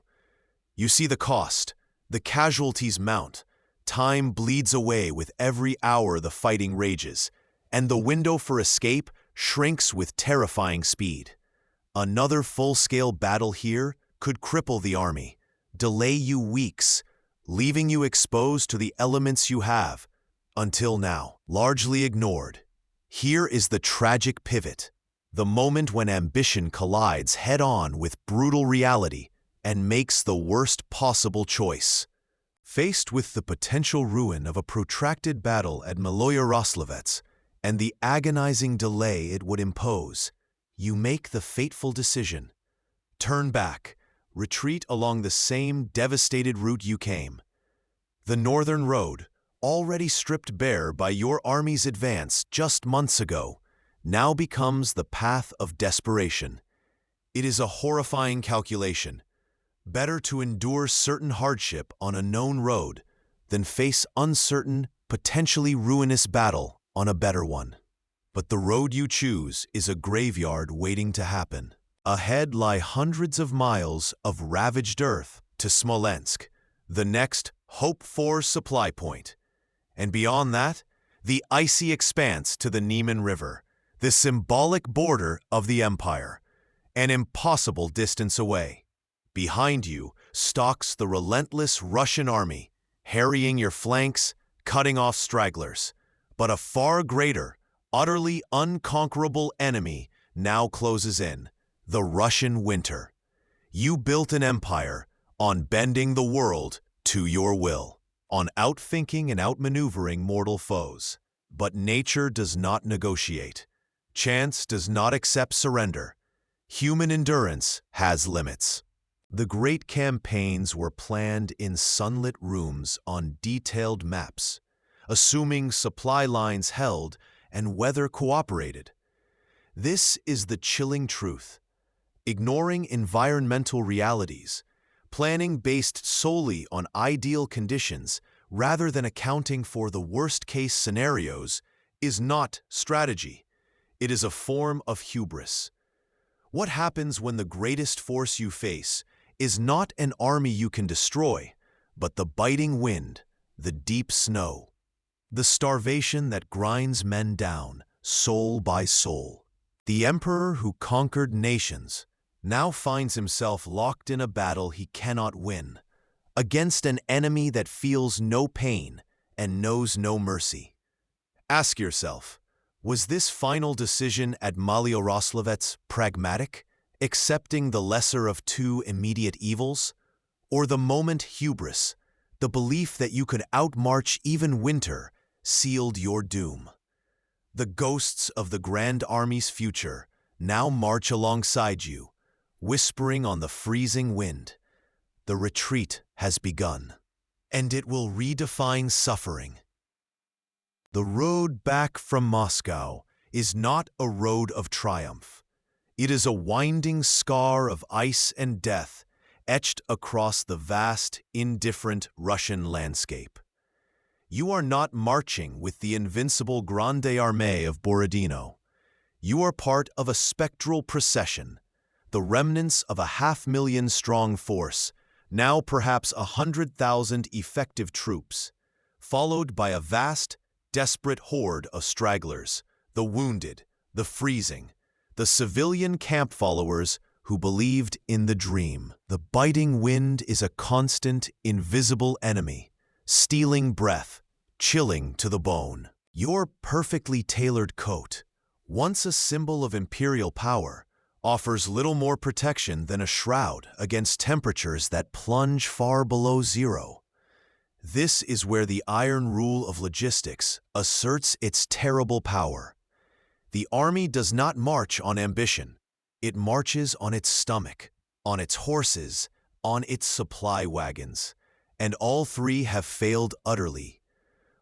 You see the cost, the casualties mount, time bleeds away with every hour the fighting rages, and the window for escape shrinks with terrifying speed. Another full-scale battle here could cripple the army, delay you weeks, leaving you exposed to the elements you have, until now, largely ignored. Here is the tragic pivot, the moment when ambition collides head-on with brutal reality and makes the worst possible choice. Faced with the potential ruin of a protracted battle at Maloyaroslavets and the agonizing delay it would impose, you make the fateful decision. Turn back, retreat along the same devastated route you came. The northern road, already stripped bare by your army's advance just months ago, now becomes the path of desperation. It is a horrifying calculation. Better to endure certain hardship on a known road than face uncertain, potentially ruinous battle on a better one. But the road you choose is a graveyard waiting to happen. Ahead lie hundreds of miles of ravaged earth to Smolensk, the next hoped-for supply point. And beyond that, the icy expanse to the Niemen River, the symbolic border of the empire, an impossible distance away. Behind you stalks the relentless Russian army, harrying your flanks, cutting off stragglers. But a far greater, utterly unconquerable enemy now closes in, the Russian winter. You built an empire on bending the world to your will, on outthinking and outmaneuvering mortal foes. But nature does not negotiate. Chance does not accept surrender. Human endurance has limits. The great campaigns were planned in sunlit rooms on detailed maps, assuming supply lines held and weather cooperated. This is the chilling truth. Ignoring environmental realities, planning based solely on ideal conditions rather than accounting for the worst-case scenarios is not strategy. It is a form of hubris. What happens when the greatest force you face is not an army you can destroy, but the biting wind, the deep snow, the starvation that grinds men down, soul by soul? The emperor who conquered nations now finds himself locked in a battle he cannot win, against an enemy that feels no pain and knows no mercy. Ask yourself, was this final decision at Malyoroslavets pragmatic, accepting the lesser of two immediate evils? Or the moment hubris, the belief that you could outmarch even winter, sealed your doom? The ghosts of the Grand Army's future now march alongside you, whispering on the freezing wind. The retreat has begun, and it will redefine suffering. The road back from Moscow is not a road of triumph. It is a winding scar of ice and death etched across the vast, indifferent Russian landscape. You are not marching with the invincible Grande Armée of Borodino. You are part of a spectral procession, the remnants of a 500,000-strong force, now perhaps 100,000 effective troops, followed by a vast, desperate horde of stragglers, the wounded, the freezing, the civilian camp followers who believed in the dream. The biting wind is a constant, invisible enemy, stealing breath, chilling to the bone. Your perfectly tailored coat, once a symbol of imperial power, offers little more protection than a shroud against temperatures that plunge far below zero. This is where the iron rule of logistics asserts its terrible power. The army does not march on ambition. It marches on its stomach, on its horses, on its supply wagons. And all three have failed utterly.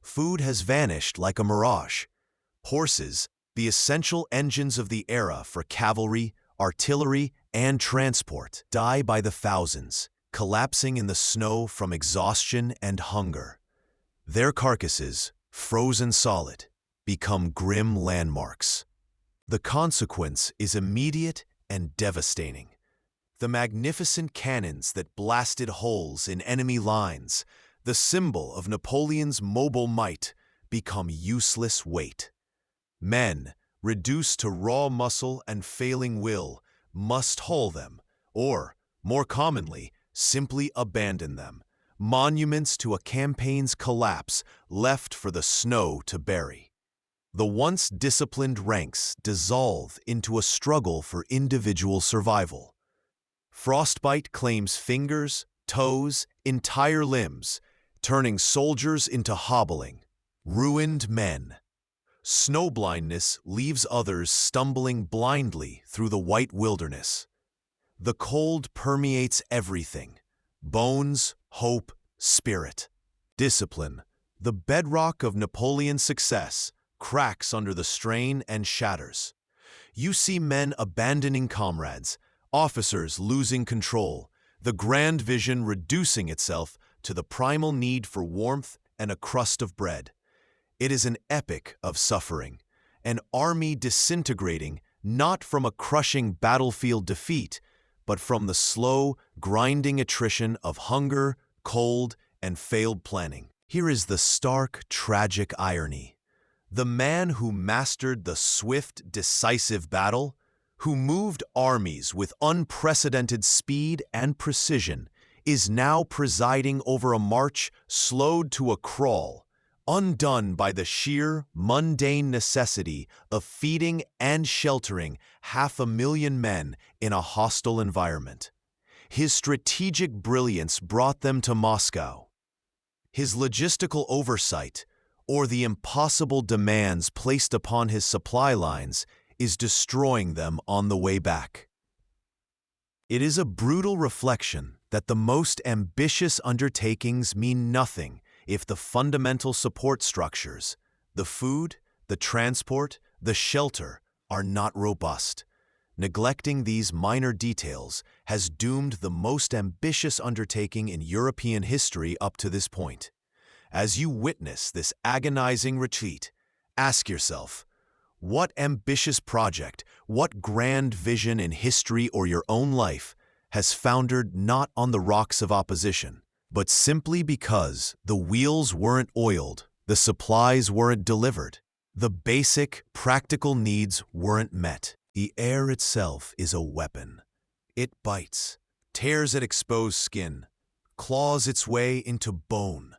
Food has vanished like a mirage. Horses, the essential engines of the era for cavalry, artillery, and transport, die by the thousands, collapsing in the snow from exhaustion and hunger. Their carcasses, frozen solid, become grim landmarks. The consequence is immediate and devastating. The magnificent cannons that blasted holes in enemy lines, the symbol of Napoleon's mobile might, become useless weight. Men, reduced to raw muscle and failing will, must haul them, or, more commonly, simply abandon them, monuments to a campaign's collapse left for the snow to bury. The once disciplined ranks dissolve into a struggle for individual survival. Frostbite claims fingers, toes, entire limbs, turning soldiers into hobbling, ruined men. Snowblindness leaves others stumbling blindly through the white wilderness. The cold permeates everything: bones, hope, spirit. Discipline, the bedrock of Napoleon's success, cracks under the strain and shatters. You see men abandoning comrades, officers losing control, the grand vision reducing itself to the primal need for warmth and a crust of bread. It is an epic of suffering, an army disintegrating not from a crushing battlefield defeat, but from the slow, grinding attrition of hunger, cold, and failed planning. Here is the stark, tragic irony. The man who mastered the swift, decisive battle, who moved armies with unprecedented speed and precision, is now presiding over a march slowed to a crawl, undone by the sheer, mundane necessity of feeding and sheltering 500,000 men in a hostile environment. His strategic brilliance brought them to Moscow. His logistical oversight, or the impossible demands placed upon his supply lines, is destroying them on the way back. It is a brutal reflection that the most ambitious undertakings mean nothing if the fundamental support structures, the food, the transport, the shelter, are not robust. Neglecting these minor details has doomed the most ambitious undertaking in European history up to this point. As you witness this agonizing retreat, ask yourself, what ambitious project, what grand vision in history or your own life has foundered not on the rocks of opposition, but simply because the wheels weren't oiled, the supplies weren't delivered, the basic, practical needs weren't met? The air itself is a weapon. It bites, tears at exposed skin, claws its way into bone.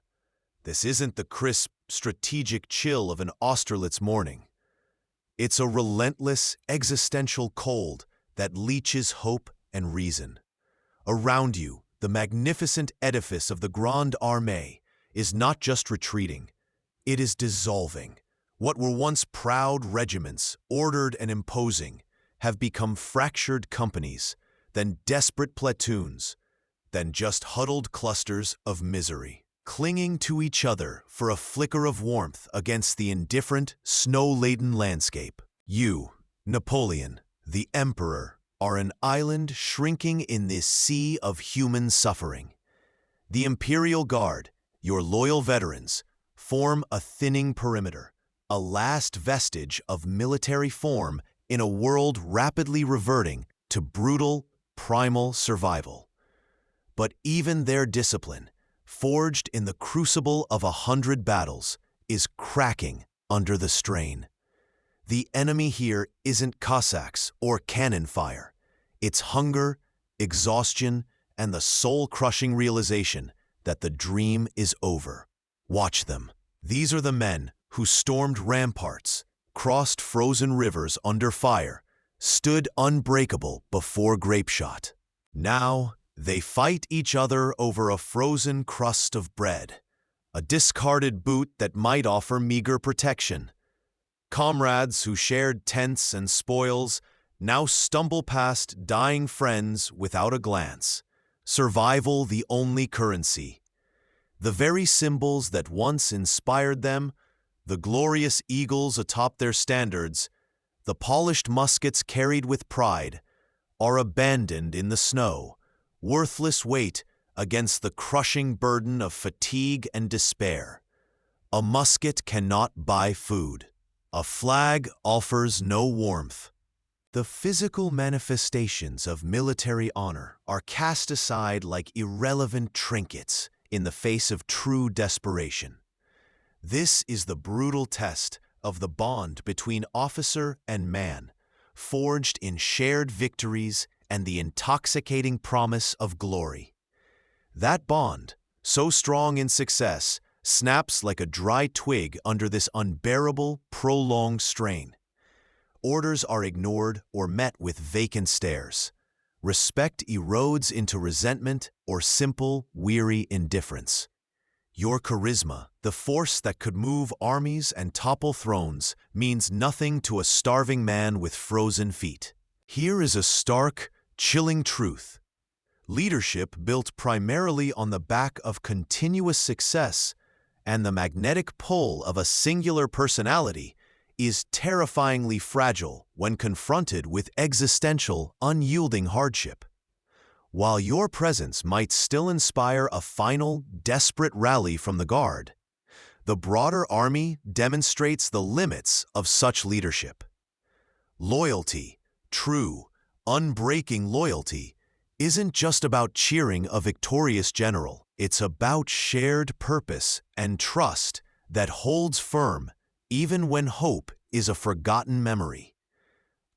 This isn't the crisp, strategic chill of an Austerlitz morning. It's a relentless, existential cold that leeches hope and reason. Around you, the magnificent edifice of the Grande Armée is not just retreating, it is dissolving. What were once proud regiments, ordered and imposing, have become fractured companies, then desperate platoons, then just huddled clusters of misery, clinging to each other for a flicker of warmth against the indifferent, snow-laden landscape. You, Napoleon, the Emperor, are an island shrinking in this sea of human suffering. The Imperial Guard, your loyal veterans, form a thinning perimeter, a last vestige of military form in a world rapidly reverting to brutal, primal survival. But even their discipline, forged in the crucible of 100 battles, is cracking under the strain. The enemy here isn't Cossacks or cannon fire. It's hunger, exhaustion, and the soul-crushing realization that the dream is over. Watch them. These are the men who stormed ramparts, crossed frozen rivers under fire, stood unbreakable before grapeshot. Now, they fight each other over a frozen crust of bread, a discarded boot that might offer meager protection. Comrades who shared tents and spoils now stumble past dying friends without a glance. Survival the only currency. The very symbols that once inspired them, the glorious eagles atop their standards, the polished muskets carried with pride, are abandoned in the snow, worthless weight against the crushing burden of fatigue and despair. A musket cannot buy food. A flag offers no warmth. The physical manifestations of military honor are cast aside like irrelevant trinkets in the face of true desperation. This is the brutal test of the bond between officer and man, forged in shared victories and the intoxicating promise of glory. That bond, so strong in success, snaps like a dry twig under this unbearable, prolonged strain. Orders are ignored or met with vacant stares. Respect erodes into resentment or simple, weary indifference. Your charisma, the force that could move armies and topple thrones, means nothing to a starving man with frozen feet. Here is a stark, chilling truth. Leadership built primarily on the back of continuous success and the magnetic pull of a singular personality is terrifyingly fragile when confronted with existential, unyielding hardship. While your presence might still inspire a final, desperate rally from the Guard, The broader army demonstrates the limits of such leadership. Loyalty, true, unbreaking loyalty, isn't just about cheering a victorious general. It's about shared purpose and trust that holds firm even when hope is a forgotten memory.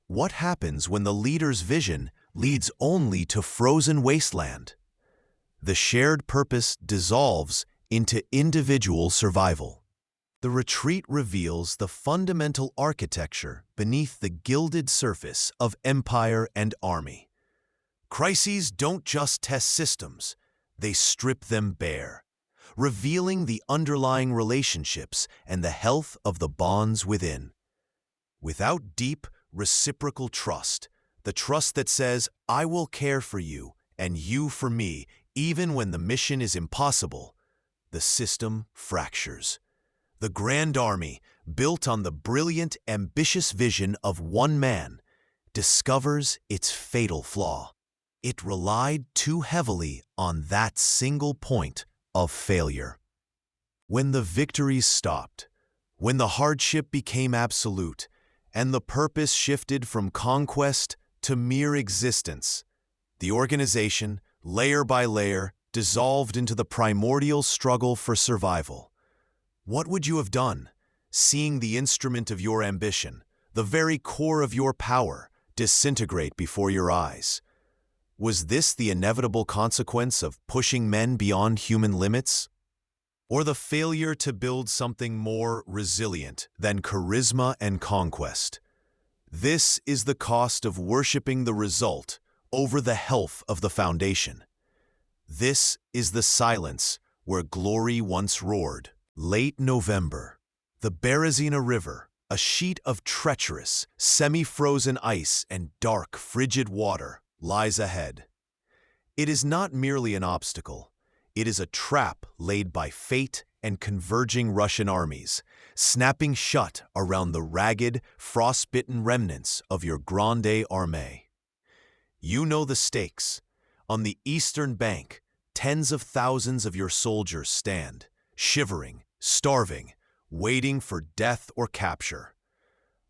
What happens when the leader's vision leads only to frozen wasteland? The shared purpose dissolves into individual survival. The retreat reveals the fundamental architecture beneath the gilded surface of empire and army. Crises don't just test systems, they strip them bare, revealing the underlying relationships and the health of the bonds within. Without deep, reciprocal trust, the trust that says, "I will care for you and you for me, even when the mission is impossible," the system fractures. The Grand Army, built on the brilliant, ambitious vision of one man, discovers its fatal flaw. It relied too heavily on that single point of failure. When the victories stopped, when the hardship became absolute, and the purpose shifted from conquest to mere existence, the organization, layer by layer, dissolved into the primordial struggle for survival. What would you have done, seeing the instrument of your ambition, the very core of your power, disintegrate before your eyes? Was this the inevitable consequence of pushing men beyond human limits? Or the failure to build something more resilient than charisma and conquest? This is the cost of worshiping the result over the health of the foundation. This is the silence where glory once roared. Late November, the Berezina River, a sheet of treacherous, semi-frozen ice and dark, frigid water, lies ahead. It is not merely an obstacle. It is a trap laid by fate and converging Russian armies, snapping shut around the ragged, frost-bitten remnants of your Grande Armée. You know the stakes. On the eastern bank, tens of thousands of your soldiers stand, shivering, starving, waiting for death or capture.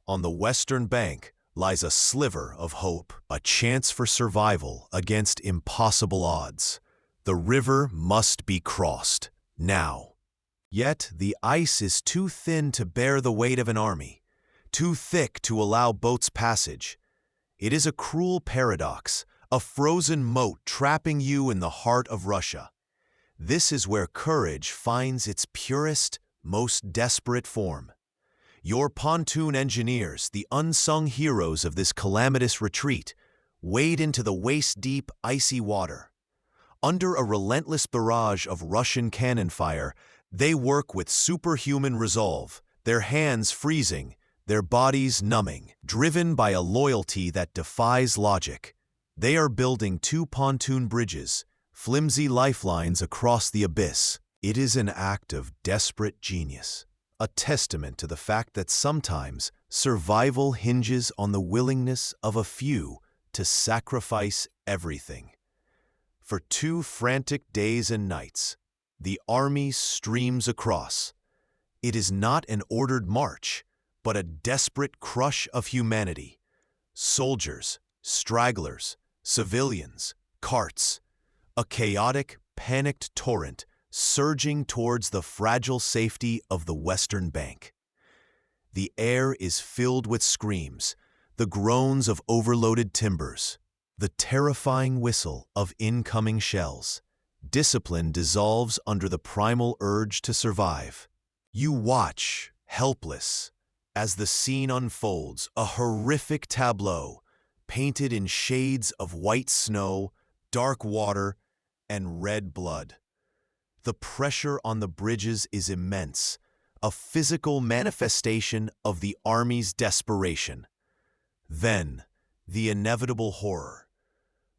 On the western bank lies a sliver of hope, a chance for survival against impossible odds. The river must be crossed, now. Yet the ice is too thin to bear the weight of an army, too thick to allow boats passage. It is a cruel paradox, a frozen moat trapping you in the heart of Russia. This is where courage finds its purest, most desperate form. Your pontoon engineers, the unsung heroes of this calamitous retreat, wade into the waist-deep, icy water. Under a relentless barrage of Russian cannon fire, they work with superhuman resolve, their hands freezing, their bodies numbing, driven by a loyalty that defies logic. They are building 2 pontoon bridges, flimsy lifelines across the abyss. It is an act of desperate genius, a testament to the fact that sometimes survival hinges on the willingness of a few to sacrifice everything. For 2 frantic days and nights, the army streams across. It is not an ordered march, but a desperate crush of humanity. Soldiers, stragglers, civilians, carts. A chaotic, panicked torrent surging towards the fragile safety of the western bank. The air is filled with screams, the groans of overloaded timbers, the terrifying whistle of incoming shells. Discipline dissolves under the primal urge to survive. You watch, helpless, as the scene unfolds, a horrific tableau, painted in shades of white snow, dark water, and red blood. The pressure on the bridges is immense, a physical manifestation of the army's desperation. Then, the inevitable horror.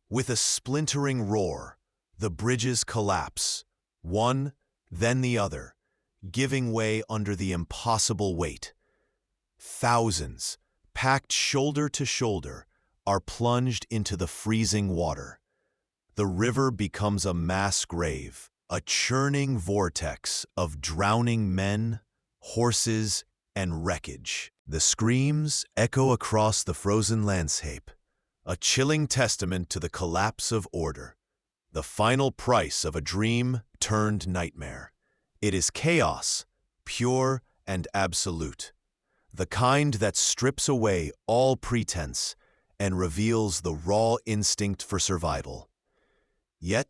With a splintering roar, the bridges collapse, one, then the other, giving way under the impossible weight. Thousands, packed shoulder to shoulder, are plunged into the freezing water. The river becomes a mass grave, a churning vortex of drowning men, horses, and wreckage. The screams echo across the frozen landscape, a chilling testament to the collapse of order, the final price of a dream turned nightmare. It is chaos, pure and absolute, the kind that strips away all pretense and reveals the raw instinct for survival. Yet,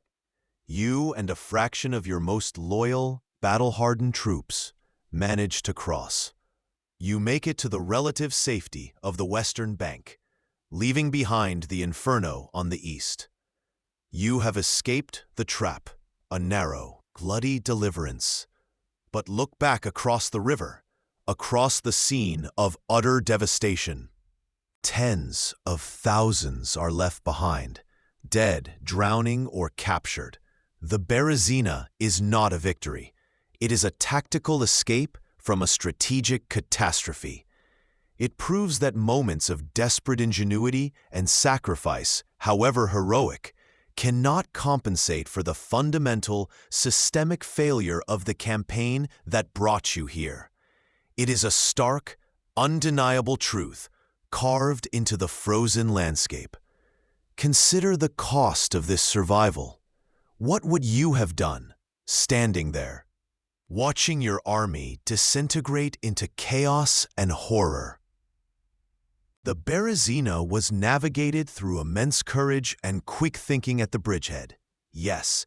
you and a fraction of your most loyal, battle-hardened troops manage to cross. You make it to the relative safety of the Western Bank, leaving behind the inferno on the east. You have escaped the trap, a narrow, bloody deliverance. But look back across the river, across the scene of utter devastation. Tens of thousands are left behind, dead, drowning, or captured. The Berezina is not a victory. It is a tactical escape from a strategic catastrophe. It proves that moments of desperate ingenuity and sacrifice, however heroic, cannot compensate for the fundamental, systemic failure of the campaign that brought you here. It is a stark, undeniable truth carved into the frozen landscape. Consider the cost of this survival. What would you have done, standing there, watching your army disintegrate into chaos and horror? The Berezina was navigated through immense courage and quick thinking at the bridgehead, yes,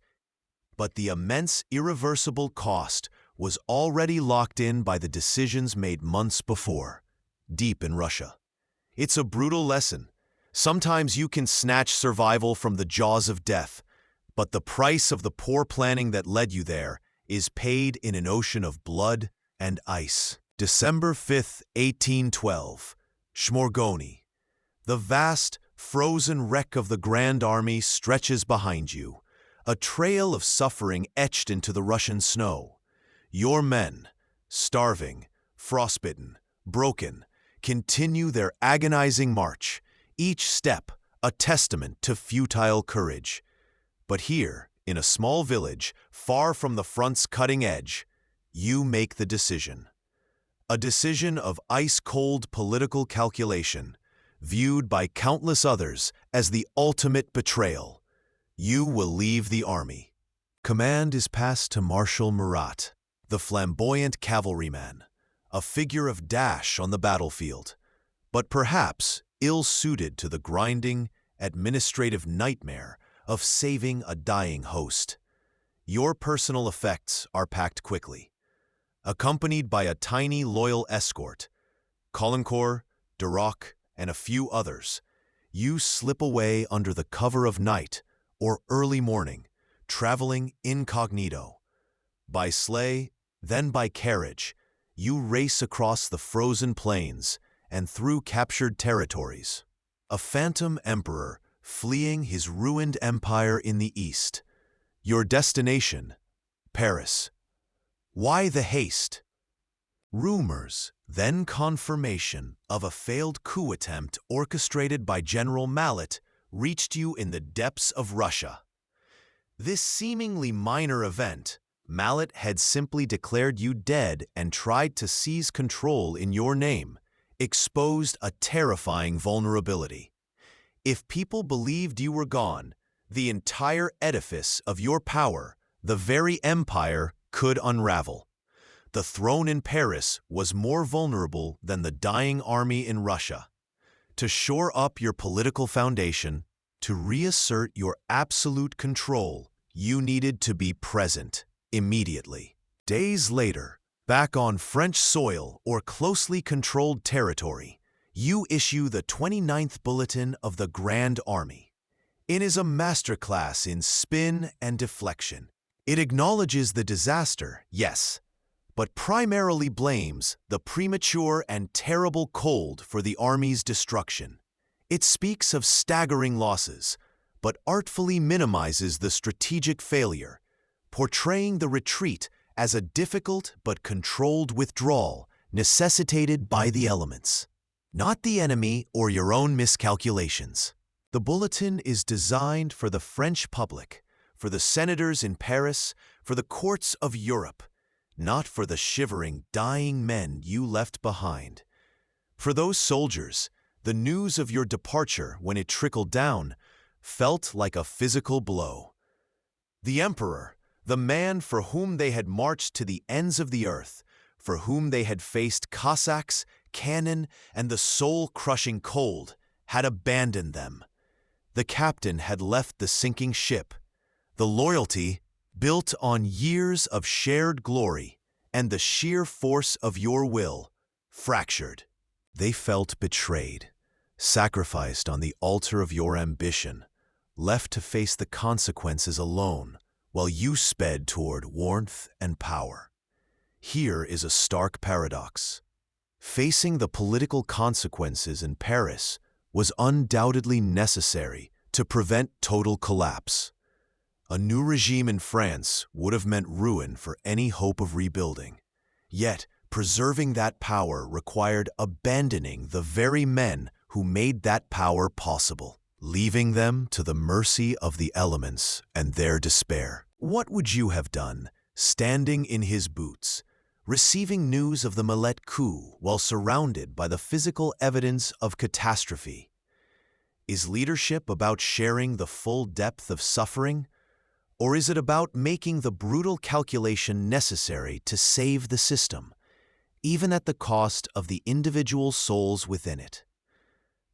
but the immense irreversible cost was already locked in by the decisions made months before, deep in Russia. It's a brutal lesson. Sometimes you can snatch survival from the jaws of death, but the price of the poor planning that led you there is paid in an ocean of blood and ice. December 5th, 1812. Shmorgoni. The vast, frozen wreck of the Grande Armée stretches behind you, a trail of suffering etched into the Russian snow. Your men, starving, frostbitten, broken, continue their agonizing march, each step a testament to futile courage. But here, in a small village, far from the front's cutting edge, you make the decision. A decision of ice-cold political calculation, viewed by countless others as the ultimate betrayal. You will leave the army. Command is passed to Marshal Murat, the flamboyant cavalryman, a figure of dash on the battlefield, but perhaps ill-suited to the grinding, administrative nightmare of saving a dying host. Your personal effects are packed quickly. Accompanied by a tiny, loyal escort, Caulaincourt, Duroc, and a few others, you slip away under the cover of night or early morning, traveling incognito. By sleigh, then by carriage, you race across the frozen plains and through captured territories. A phantom emperor fleeing his ruined empire in the east. Your destination, Paris. Why the haste? Rumors, then confirmation of a failed coup attempt orchestrated by General Mallet reached you in the depths of Russia. This seemingly minor event, Mallet had simply declared you dead and tried to seize control in your name, exposed a terrifying vulnerability. If people believed you were gone, the entire edifice of your power, the very empire, could unravel. The throne in Paris was more vulnerable than the dying army in Russia. To shore up your political foundation, to reassert your absolute control, you needed to be present immediately. Days later, back on French soil or closely controlled territory, you issue the 29th Bulletin of the Grande Armée. It is a masterclass in spin and deflection. It acknowledges the disaster, yes, but primarily blames the premature and terrible cold for the army's destruction. It speaks of staggering losses, but artfully minimizes the strategic failure, portraying the retreat as a difficult but controlled withdrawal necessitated by the elements, not the enemy or your own miscalculations. The bulletin is designed for the French public, for the senators in Paris, for the courts of Europe, not for the shivering, dying men you left behind. For those soldiers, the news of your departure, when it trickled down, felt like a physical blow. The emperor, the man for whom they had marched to the ends of the earth, for whom they had faced Cossacks, cannon, and the soul-crushing cold, had abandoned them. The captain had left the sinking ship. The loyalty, built on years of shared glory and the sheer force of your will, fractured. They felt betrayed, sacrificed on the altar of your ambition, left to face the consequences alone while you sped toward warmth and power. Here is a stark paradox. Facing the political consequences in Paris was undoubtedly necessary to prevent total collapse. A new regime in France would have meant ruin for any hope of rebuilding. Yet, preserving that power required abandoning the very men who made that power possible, leaving them to the mercy of the elements and their despair. What would you have done, standing in his boots, receiving news of the Millet coup while surrounded by the physical evidence of catastrophe? Is leadership about sharing the full depth of suffering? Or is it about making the brutal calculation necessary to save the system, even at the cost of the individual souls within it?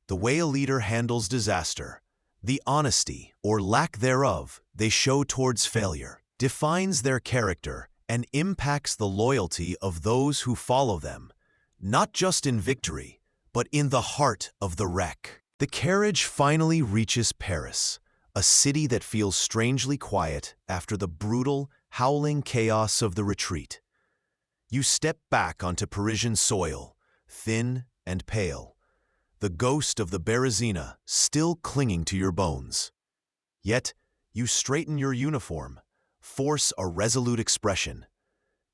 The way a leader handles disaster, the honesty or lack thereof they show towards failure, defines their character and impacts the loyalty of those who follow them, not just in victory, but in the heart of the wreck. The carriage finally reaches Paris, a city that feels strangely quiet after the brutal, howling chaos of the retreat. You step back onto Parisian soil, thin and pale, the ghost of the Berezina still clinging to your bones. Yet, you straighten your uniform, force a resolute expression.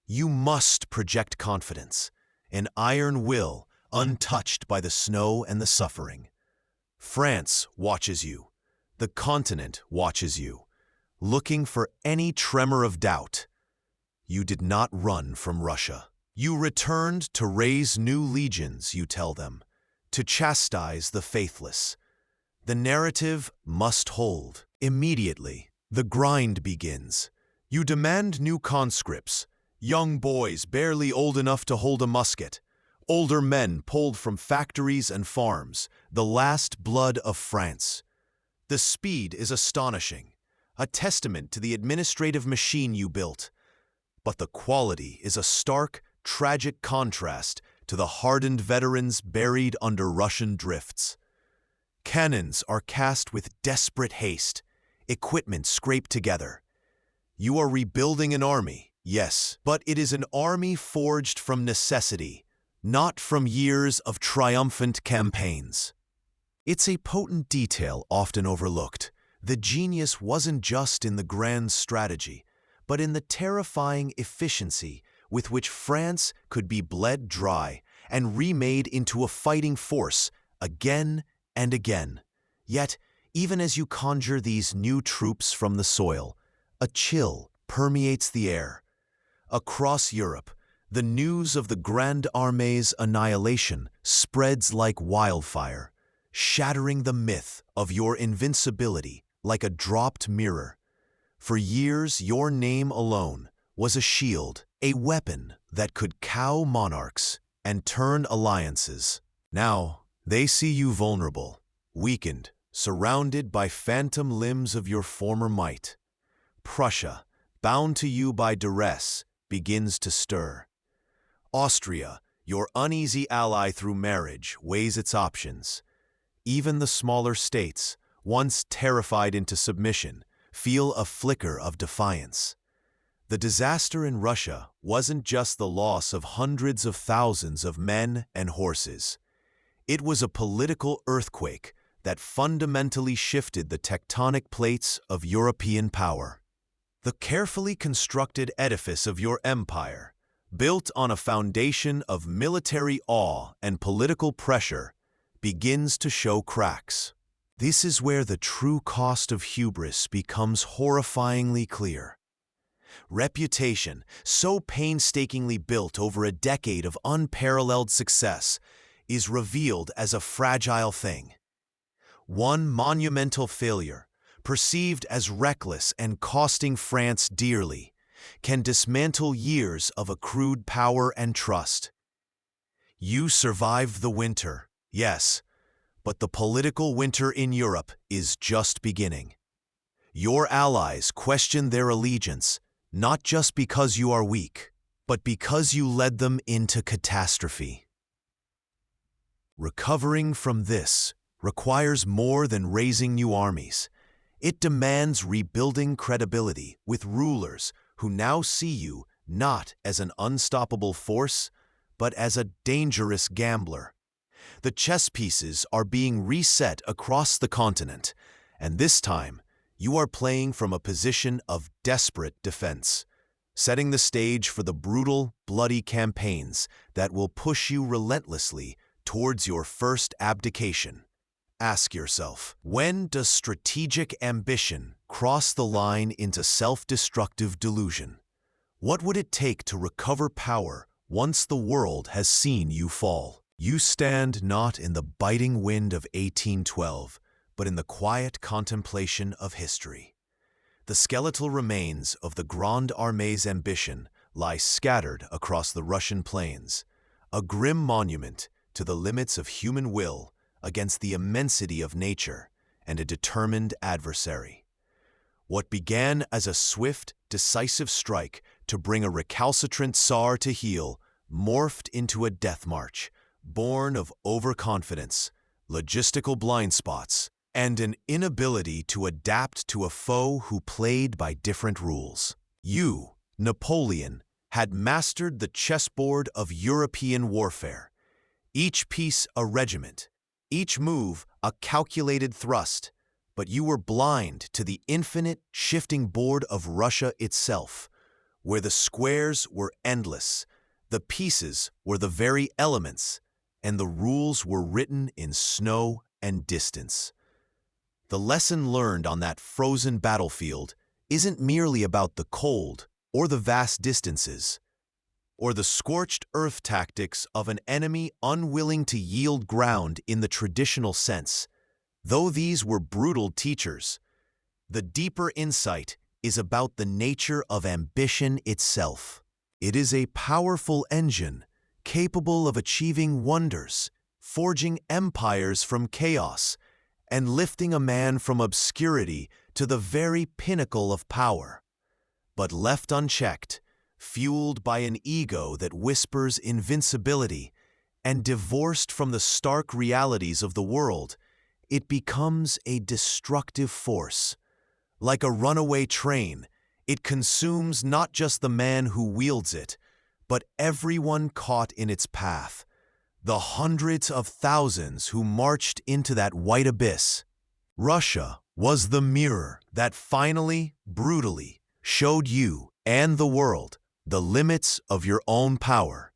You must project confidence, an iron will untouched by the snow and the suffering. France watches you. The continent watches you, looking for any tremor of doubt. You did not run from Russia. You returned to raise new legions, you tell them, to chastise the faithless. The narrative must hold. Immediately, the grind begins. You demand new conscripts, young boys barely old enough to hold a musket, older men pulled from factories and farms, the last blood of France. The speed is astonishing, a testament to the administrative machine you built. But the quality is a stark, tragic contrast to the hardened veterans buried under Russian drifts. Cannons are cast with desperate haste, equipment scraped together. You are rebuilding an army, yes, but it is an army forged from necessity, not from years of triumphant campaigns. It's a potent detail often overlooked. The genius wasn't just in the grand strategy, but in the terrifying efficiency with which France could be bled dry and remade into a fighting force again and again. Yet, even as you conjure these new troops from the soil, a chill permeates the air. Across Europe, the news of the Grande Armée's annihilation spreads like wildfire, shattering the myth of your invincibility like a dropped mirror. For years, your name alone was a shield, a weapon that could cow monarchs and turn alliances. Now, they see you vulnerable, weakened, surrounded by phantom limbs of your former might. Prussia, bound to you by duress, begins to stir. Austria, your uneasy ally through marriage, weighs its options. Even the smaller states, once terrified into submission, feel a flicker of defiance. The disaster in Russia wasn't just the loss of hundreds of thousands of men and horses. It was a political earthquake that fundamentally shifted the tectonic plates of European power. The carefully constructed edifice of your empire, built on a foundation of military awe and political pressure, begins to show cracks. This is where the true cost of hubris becomes horrifyingly clear. Reputation, so painstakingly built over a decade of unparalleled success, is revealed as a fragile thing. One monumental failure, perceived as reckless and costing France dearly, can dismantle years of accrued power and trust. You survived the winter, yes, but the political winter in Europe is just beginning. Your allies question their allegiance, not just because you are weak, but because you led them into catastrophe. Recovering from this requires more than raising new armies. It demands rebuilding credibility with rulers who now see you not as an unstoppable force, but as a dangerous gambler. The chess pieces are being reset across the continent, and this time, you are playing from a position of desperate defense, setting the stage for the brutal, bloody campaigns that will push you relentlessly towards your first abdication. Ask yourself, when does strategic ambition cross the line into self-destructive delusion? What would it take to recover power once the world has seen you fall? You stand not in the biting wind of 1812, but in the quiet contemplation of history. The skeletal remains of the Grande Armée's ambition lie scattered across the Russian plains, a grim monument to the limits of human will against the immensity of nature and a determined adversary. What began as a swift, decisive strike to bring a recalcitrant Tsar to heel morphed into a death march, born of overconfidence, logistical blind spots, and an inability to adapt to a foe who played by different rules. You, Napoleon, had mastered the chessboard of European warfare, each piece a regiment, each move a calculated thrust, but you were blind to the infinite shifting board of Russia itself, where the squares were endless, the pieces were the very elements, and the rules were written in snow and distance. The lesson learned on that frozen battlefield isn't merely about the cold or the vast distances, or the scorched earth tactics of an enemy unwilling to yield ground in the traditional sense. Though these were brutal teachers, the deeper insight is about the nature of ambition itself. It is a powerful engine capable of achieving wonders, forging empires from chaos, and lifting a man from obscurity to the very pinnacle of power. But left unchecked, fueled by an ego that whispers invincibility, and divorced from the stark realities of the world, it becomes a destructive force. Like a runaway train, it consumes not just the man who wields it, but everyone caught in its path, the hundreds of thousands who marched into that white abyss. Russia was the mirror that finally, brutally, showed you and the world the limits of your own power,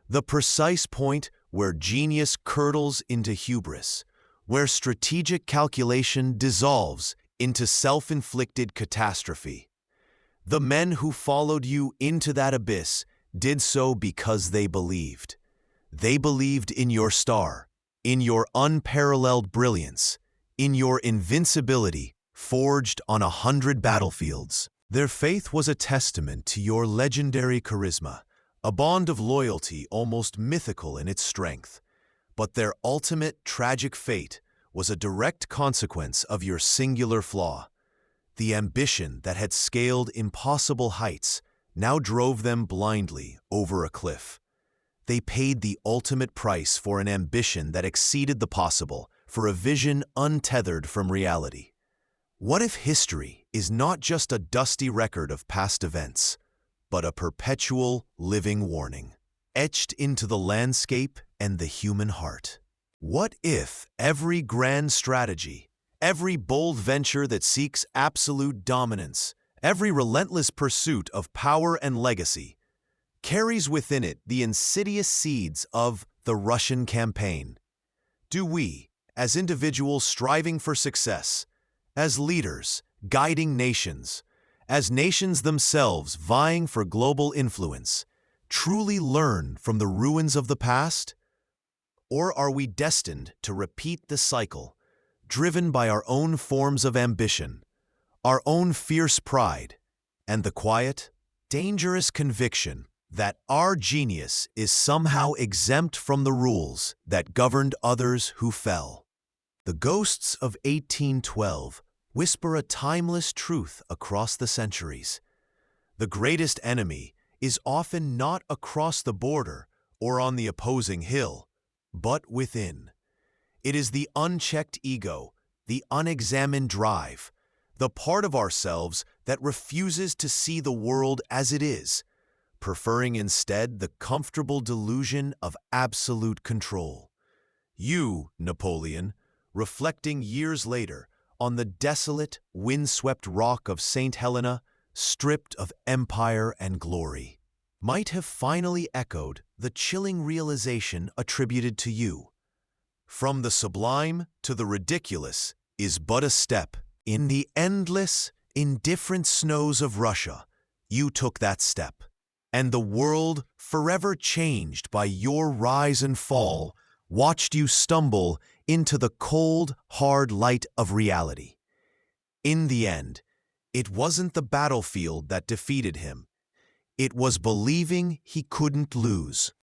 the precise point where genius curdles into hubris, where strategic calculation dissolves into self-inflicted catastrophe. The men who followed you into that abyss did so because they believed. They believed in your star, in your unparalleled brilliance, in your invincibility forged on 100 battlefields. Their faith was a testament to your legendary charisma, a bond of loyalty almost mythical in its strength. But their ultimate tragic fate was a direct consequence of your singular flaw. The ambition that had scaled impossible heights now drove them blindly over a cliff. They paid the ultimate price for an ambition that exceeded the possible, for a vision untethered from reality. What if history is not just a dusty record of past events, but a perpetual living warning, etched into the landscape and the human heart? What if every grand strategy, every bold venture that seeks absolute dominance, every relentless pursuit of power and legacy, carries within it the insidious seeds of the Russian campaign? Do we, as individuals striving for success, as leaders guiding nations, as nations themselves vying for global influence, truly learn from the ruins of the past? Or are we destined to repeat the cycle, driven by our own forms of ambition, our own fierce pride, and the quiet, dangerous conviction that our genius is somehow exempt from the rules that governed others who fell? The ghosts of 1812 whisper a timeless truth across the centuries. The greatest enemy is often not across the border or on the opposing hill, but within. It is the unchecked ego, the unexamined drive, the part of ourselves that refuses to see the world as it is, preferring instead the comfortable delusion of absolute control. You, Napoleon, reflecting years later on the desolate, windswept rock of St. Helena, stripped of empire and glory, might have finally echoed the chilling realization attributed to you. From the sublime to the ridiculous is but a step. In the endless, indifferent snows of Russia, you took that step, and the world, forever changed by your rise and fall, watched you stumble into the cold, hard light of reality. In the end, it wasn't the battlefield that defeated him. It was believing he couldn't lose.